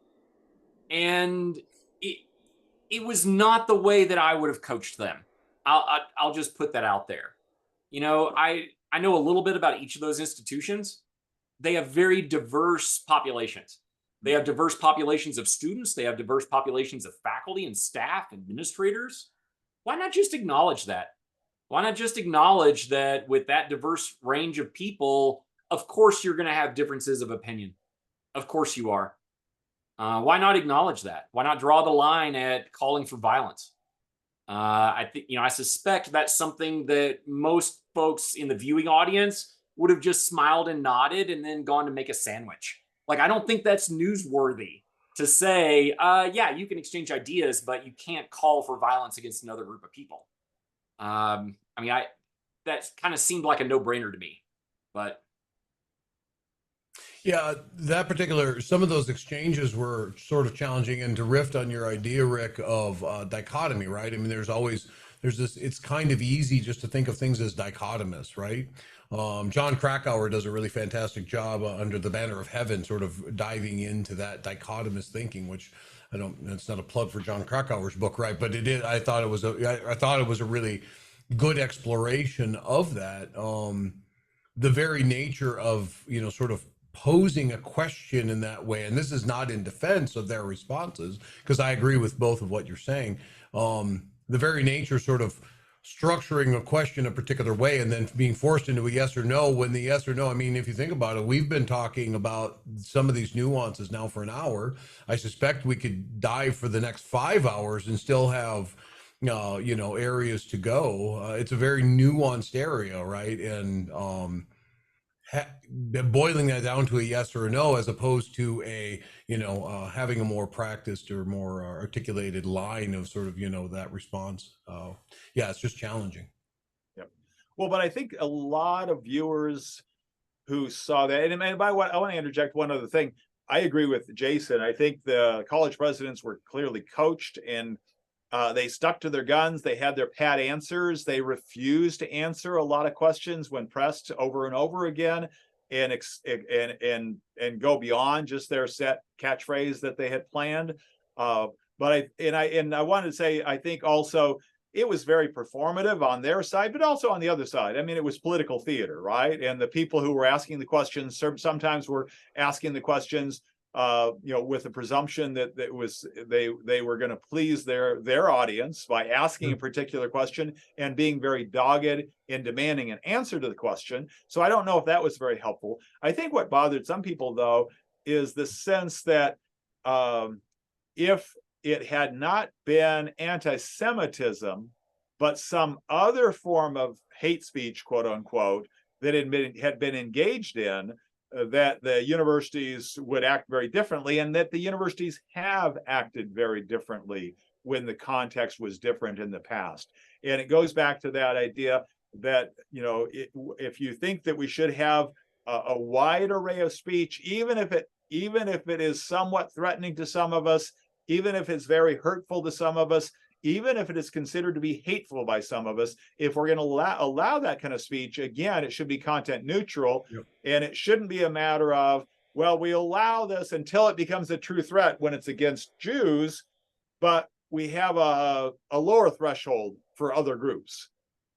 And it was not the way that I would have coached them. I'll just put that out there. I know a little bit about each of those institutions. They have very diverse populations. They have diverse populations of students. They have diverse populations of faculty and staff, administrators. Why not just acknowledge that? Why not just acknowledge that with that diverse range of people, of course, you're going to have differences of opinion. Of course you are. Why not acknowledge that? Why not draw the line at calling for violence? I think, I suspect that's something that most folks in the viewing audience would have just smiled and nodded and then gone to make a sandwich. Like, I don't think that's newsworthy to say, yeah, you can exchange ideas, but you can't call for violence against another group of people. That kind of seemed like a no-brainer to me, but. Yeah, some of those exchanges were sort of challenging, and to riff on your idea, Rick, of dichotomy, right? I mean, there's this, it's kind of easy just to think of things as dichotomous, right? John Krakauer does a really fantastic job under the banner of heaven, sort of diving into that dichotomous thinking, which it's not a plug for John Krakauer's book, right? But I thought it was a really good exploration of that. The very nature of, sort of posing a question in that way. And this is not in defense of their responses, because I agree with both of what you're saying. The very nature sort of structuring a question a particular way and then being forced into a yes or no, when the yes or no, I mean, if you think about it, we've been talking about some of these nuances now for an hour. I suspect we could dive for the next 5 hours and still have, areas to go. It's a very nuanced area, right? And boiling that down to a yes or a no, as opposed to having a more practiced or more articulated line of sort of, that response. Yeah, it's just challenging. Yep. Well, but I think a lot of viewers who saw that, and by what I want to interject one other thing. I agree with Jason. I think the college presidents were clearly coached, and they stuck to their guns. They had their pat answers. They refused to answer a lot of questions when pressed over and over again. and go beyond just their set catchphrase that they had planned. But I wanted to say, I think also it was very performative on their side, but also on the other side. I mean, it was political theater, right? And the people who were asking the questions sometimes were asking the questions, with the presumption that they were going to please their audience by asking a particular question and being very dogged in demanding an answer to the question. So I don't know if that was very helpful. I think what bothered some people, though, is the sense that if it had not been anti-Semitism, but some other form of hate speech, quote unquote, that had been engaged in, that the universities would act very differently, and that the universities have acted very differently when the context was different in the past. And it goes back to that idea that, if you think that we should have a wide array of speech, even if it is somewhat threatening to some of us, even if it's very hurtful to some of us, even if it is considered to be hateful by some of us, if we're going to allow that kind of speech, again, it should be content neutral. Yep. And it shouldn't be a matter of, well, we allow this until it becomes a true threat when it's against Jews, but we have a lower threshold for other groups.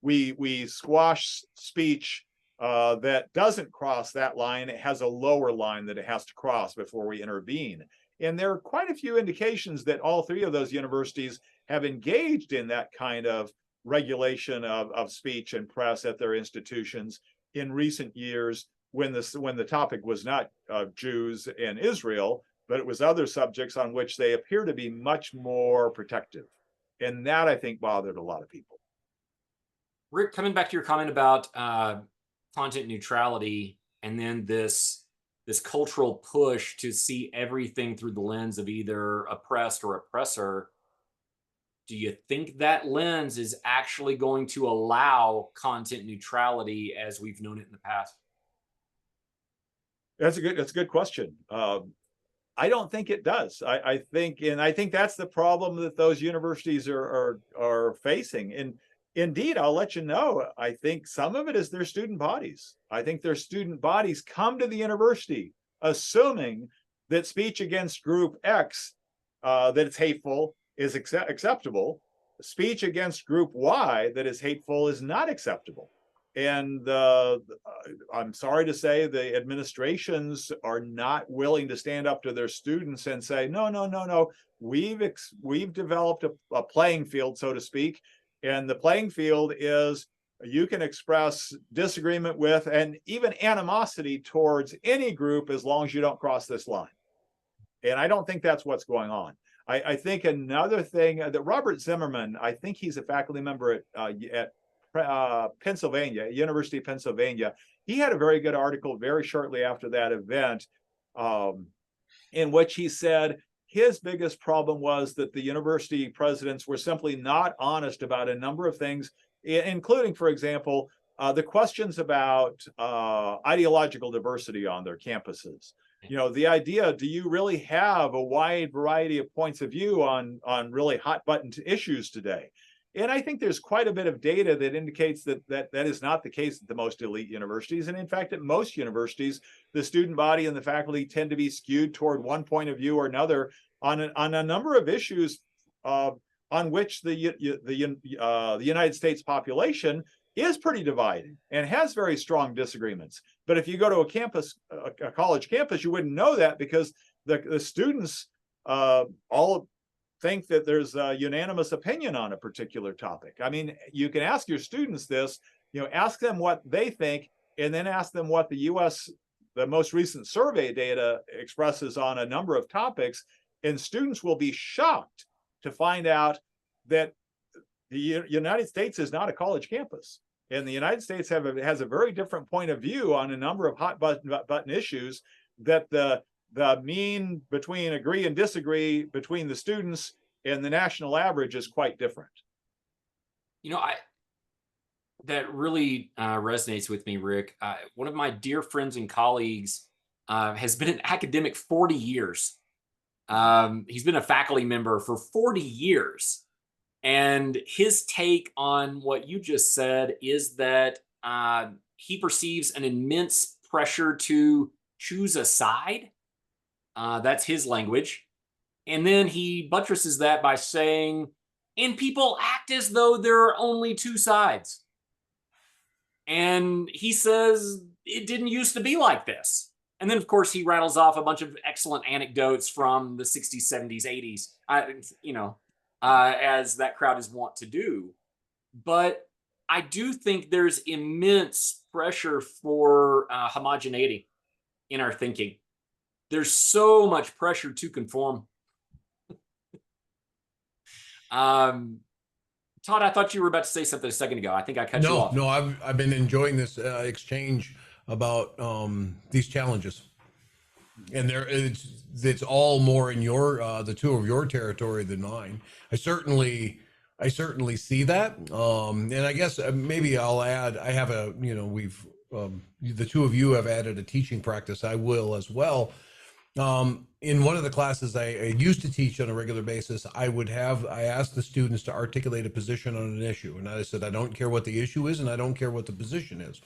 We squash speech that doesn't cross that line. It has a lower line that it has to cross before we intervene. And there are quite a few indications that all three of those universities have engaged in that kind of regulation of speech and press at their institutions in recent years, when the topic was not Jews and Israel, but it was other subjects on which they appear to be much more protective. And that, I think, bothered a lot of people. Rick, coming back to your comment about content neutrality, and then this cultural push to see everything through the lens of either oppressed or oppressor, do you think that lens is actually going to allow content neutrality as we've known it in the past? That's a good question. I don't think it does. I think that's the problem that those universities are facing. And indeed, I'll let you know, I think some of it is their student bodies. I think their student bodies come to the university assuming that speech against group X, that it's hateful, is acceptable. Speech against group Y that is hateful is not acceptable. And I'm sorry to say the administrations are not willing to stand up to their students and say, no, we've developed a playing field, so to speak. And the playing field is you can express disagreement with and even animosity towards any group as long as you don't cross this line. And I don't think that's what's going on. I think another thing that Robert Zimmerman, I think he's a faculty member at Pennsylvania, University of Pennsylvania. He had a very good article very shortly after that event, in which he said his biggest problem was that the university presidents were simply not honest about a number of things, including, for example, the questions about ideological diversity on their campuses. The idea, do you really have a wide variety of points of view on really hot button issues today? And I think there's quite a bit of data that indicates that is not the case at the most elite universities. And in fact, at most universities, the student body and the faculty tend to be skewed toward one point of view or another on a number of issues on which the United States population is pretty divided and has very strong disagreements. But if you go to a college campus, you wouldn't know that because the students all think that there's a unanimous opinion on a particular topic. I mean, you can ask your students this, ask them what they think, and then ask them what the most recent survey data expresses on a number of topics, and students will be shocked to find out that the United States is not a college campus. And the United States has a very different point of view on a number of hot button issues, that the mean between agree and disagree between the students and the national average is quite different. That really resonates with me, Rick. One of my dear friends and colleagues has been an academic 40 years. He's been a faculty member for 40 years. And his take on what you just said is that he perceives an immense pressure to choose a side. That's his language. And then he buttresses that by saying, and people act as though there are only two sides. And he says, it didn't used to be like this. And then, of course, he rattles off a bunch of excellent anecdotes from the 60s, 70s, 80s, as that crowd is wont to do. But I do think there's immense pressure for homogeneity in our thinking. There's so much pressure to conform. Todd, I thought you were about to say something a second ago. I think I cut you off. No, I've been enjoying this exchange about these challenges, and it's all more in your the two of your territory than mine. I certainly see that, and I guess maybe I'll add. I have we've the two of you have added a teaching practice. I will as well. In one of the classes I used to teach on a regular basis, I asked the students to articulate a position on an issue. And I said, I don't care what the issue is, and I don't care what the position is.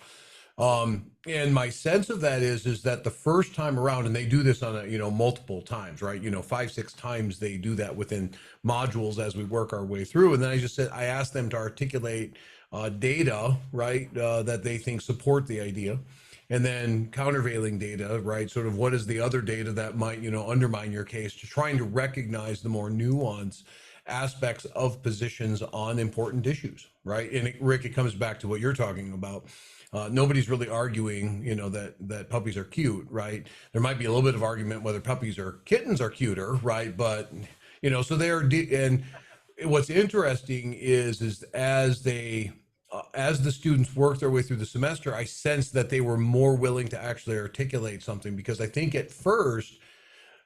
And my sense of that is that the first time around, and they do this on multiple times, right? 5, 6 times they do that within modules as we work our way through. And then I asked them to articulate data, right? That they think support the idea. And then countervailing data, right? Sort of what is the other data that might, undermine your case, to trying to recognize the more nuanced aspects of positions on important issues, right? And Rick, it comes back to what you're talking about. Nobody's really arguing, that puppies are cute, right? There might be a little bit of argument whether puppies or kittens are cuter, right? But, so and what's interesting is as the students work their way through the semester, I sensed that they were more willing to actually articulate something, because I think at first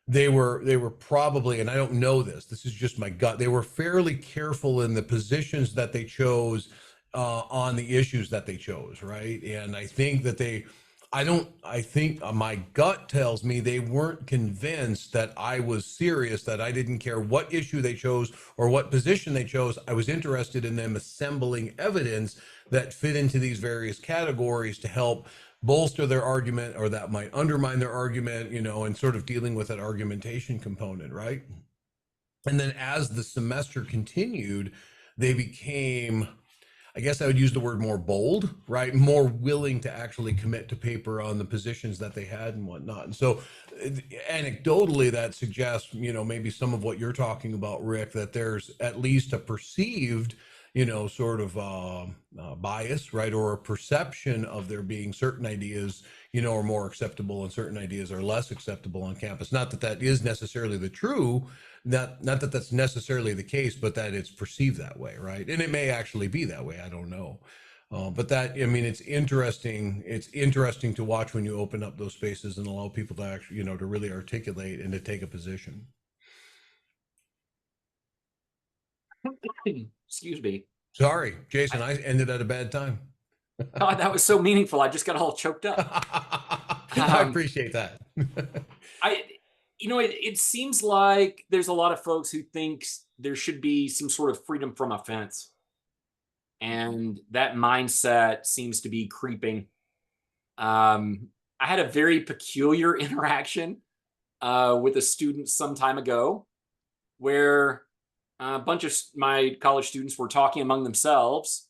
they were probably, and I don't know this is just my gut, they were fairly careful in the positions that they chose on the issues that they chose, right? And I think that my gut tells me they weren't convinced that I was serious, that I didn't care what issue they chose or what position they chose. I was interested in them assembling evidence that fit into these various categories to help bolster their argument, or that might undermine their argument, and sort of dealing with that argumentation component, right? And then as the semester continued, they became, I guess I would use the word more bold, right? More willing to actually commit to paper on the positions that they had and whatnot. And so anecdotally, that suggests, maybe some of what you're talking about, Rick, that there's at least a perceived, sort of bias, right? Or a perception of there being certain ideas, are more acceptable and certain ideas are less acceptable on campus. Not that that is necessarily the true, not that that's necessarily the case, but that it's perceived that way, right? And it may actually be that way. I don't know. But it's interesting. It's interesting to watch when you open up those spaces and allow people to actually, to really articulate and to take a position. Excuse me. Sorry, Jason, I ended at a bad time. God, that was so meaningful. I just got all choked up. I appreciate that. It seems like there's a lot of folks who think there should be some sort of freedom from offense. And that mindset seems to be creeping. I had a very peculiar interaction with a student some time ago, where a bunch of my college students were talking among themselves,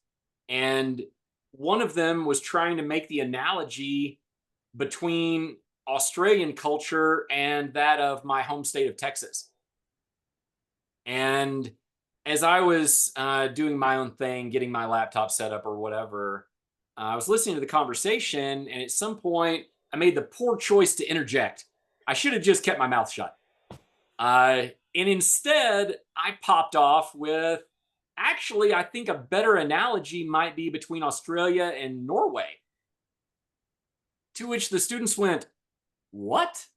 and one of them was trying to make the analogy between Australian culture and that of my home state of Texas. And as I was doing my own thing, getting my laptop set up or whatever, I was listening to the conversation, and at some point I made the poor choice to interject. I should have just kept my mouth shut. And instead, I popped off with, actually, I think a better analogy might be between Australia and Norway. To which the students went, "What?"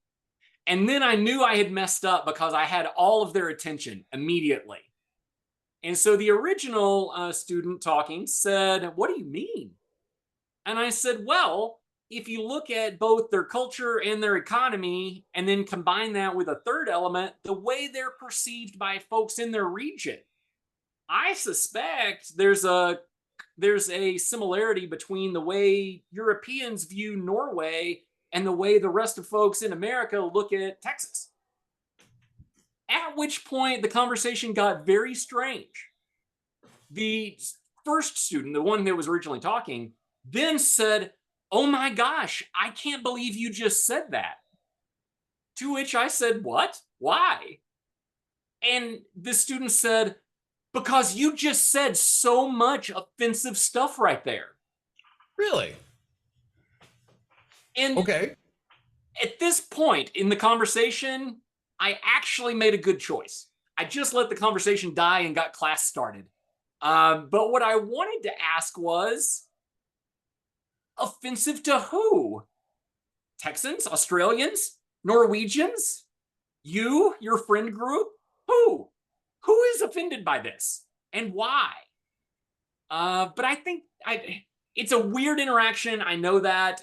And then I knew I had messed up, because I had all of their attention immediately. And so the original student talking said, "What do you mean?" And I said, "Well, if you look at both their culture and their economy, and then combine that with a third element, the way they're perceived by folks in their region, I suspect there's a similarity between the way Europeans view Norway and the way the rest of folks in America look at Texas. At which point the conversation got very strange. The first student, the one that was originally talking, then said, "Oh my gosh, I can't believe you just said that." To which I said, "What? Why?" And the student said, "Because you just said so much offensive stuff right there." Really? And Okay. at this point in the conversation, I actually made a good choice. I just let the conversation die and got class started. But what I wanted to ask was, offensive to who? Texans, Australians, Norwegians, you, your friend group? Who? Who is offended by this and why? But I think it's a weird interaction. I know that.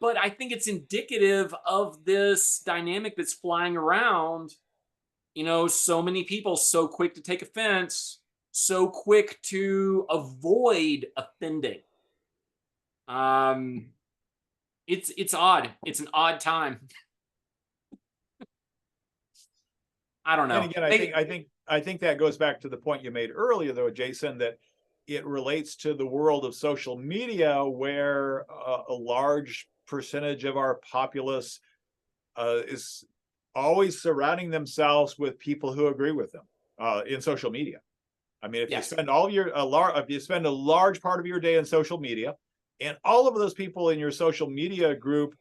But I think it's indicative of this dynamic that's flying around. So many people so quick to take offense, so quick to avoid offending. It's odd. It's an odd time. I don't know. And again, I think that goes back to the point you made earlier, though, Jason, that it relates to the world of social media, where a large percentage of our populace is always surrounding themselves with people who agree with them in social media. I mean, if Yes. you spend if you spend a large part of your day in social media, and all of those people in your social media group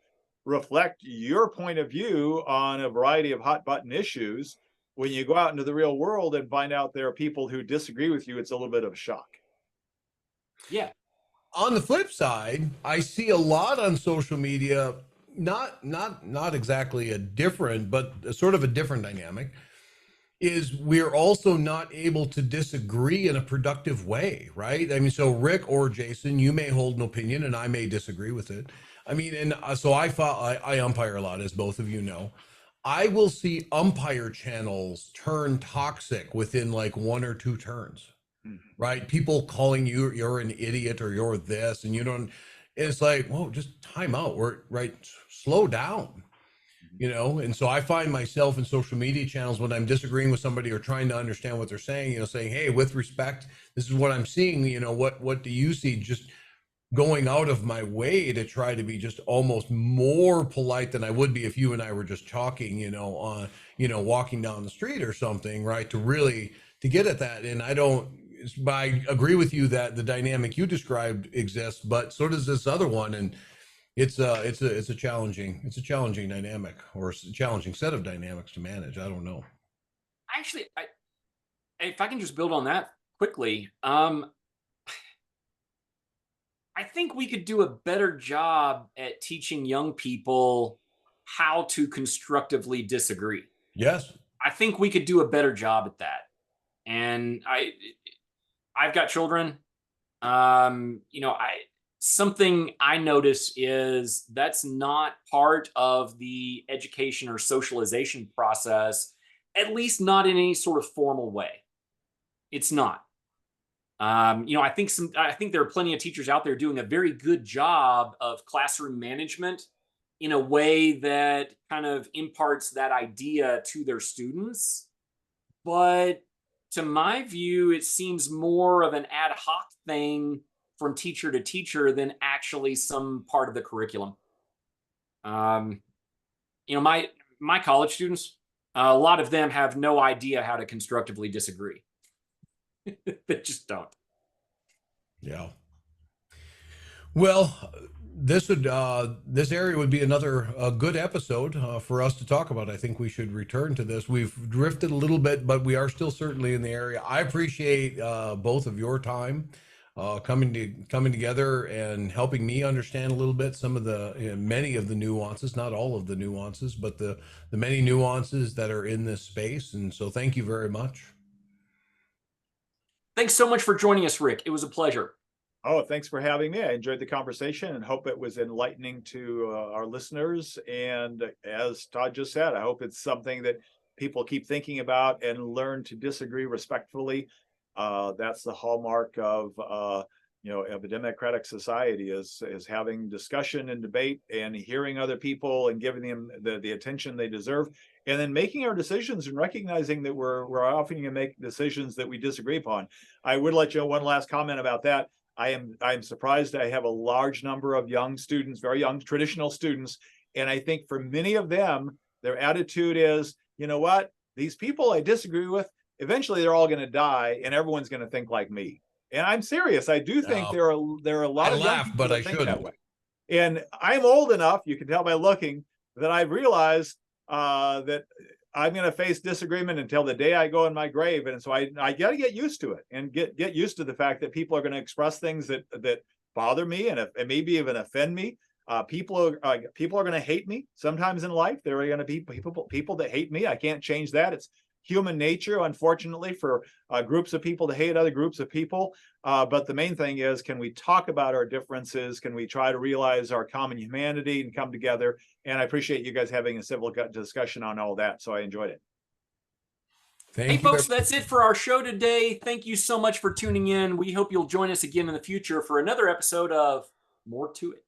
reflect your point of view on a variety of hot button issues, when you go out into the real world and find out there are people who disagree with you, it's a little bit of a shock. Yeah. On the flip side, I see a lot on social media, not exactly a different, but a sort of a different dynamic, is we're also not able to disagree in a productive way, right? I mean, so Rick or Jason, you may hold an opinion and I may disagree with it. I mean, and so I umpire a lot, as both of you know. I will see umpire channels turn toxic within like one or two turns, right? People calling you, you're an idiot or you're this, and you don't, it's like, whoa, just time out. We're right, slow down, and so I find myself in social media channels when I'm disagreeing with somebody or trying to understand what they're saying, saying, hey, with respect, this is what I'm seeing, what do you see? Just going out of my way to try to be just almost more polite than I would be if you and I were just talking, on, walking down the street or something, right? To get at that. And but I agree with you that the dynamic you described exists, but so does this other one. And it's a challenging dynamic, or a challenging set of dynamics to manage. I don't know. Actually, if I can just build on that quickly, I think we could do a better job at teaching young people how to constructively disagree. Yes. I think we could do a better job at that. And I've got children. Something I notice is that's not part of the education or socialization process, at least not in any sort of formal way. It's not. I think there are plenty of teachers out there doing a very good job of classroom management in a way that kind of imparts that idea to their students. But to my view, it seems more of an ad hoc thing from teacher to teacher than actually some part of the curriculum. My college students, a lot of them have no idea how to constructively disagree. They just don't. Yeah. Well, this area would be another good episode for us to talk about. I think we should return to this. We've drifted a little bit, but we are still certainly in the area. I appreciate both of your time coming together and helping me understand a little bit some of the many of the nuances, not all of the nuances, but the many nuances that are in this space. And so, thank you very much. Thanks so much for joining us, Rick. It was a pleasure. Oh, thanks for having me. I enjoyed the conversation and hope it was enlightening to our listeners. And as Todd just said, I hope it's something that people keep thinking about and learn to disagree respectfully. That's the hallmark of of a democratic society is having discussion and debate and hearing other people and giving them the attention they deserve, and then making our decisions and recognizing that we're often going to make decisions that we disagree upon. I would let you know one last comment about that. I am surprised I have a large number of young students, very young traditional students, and I think for many of them, their attitude is, you know what, these people I disagree with, eventually they're all going to die, and everyone's going to think like me. And I'm serious. I do think there are a lot of young people that think that way. And I'm old enough, you can tell by looking, that I realize that I'm going to face disagreement until the day I go in my grave. And so I got to get used to it and get used to the fact that people are going to express things that bother me and maybe even offend me. People are going to hate me sometimes in life. There are going to be people that hate me. I can't change that. It's human nature, unfortunately, for groups of people to hate other groups of people. But the main thing is, can we talk about our differences? Can we try to realize our common humanity and come together? And I appreciate you guys having a civil discussion on all that. So I enjoyed it. Hey, folks, that's it for our show today. Thank you so much for tuning in. We hope you'll join us again in the future for another episode of More to It.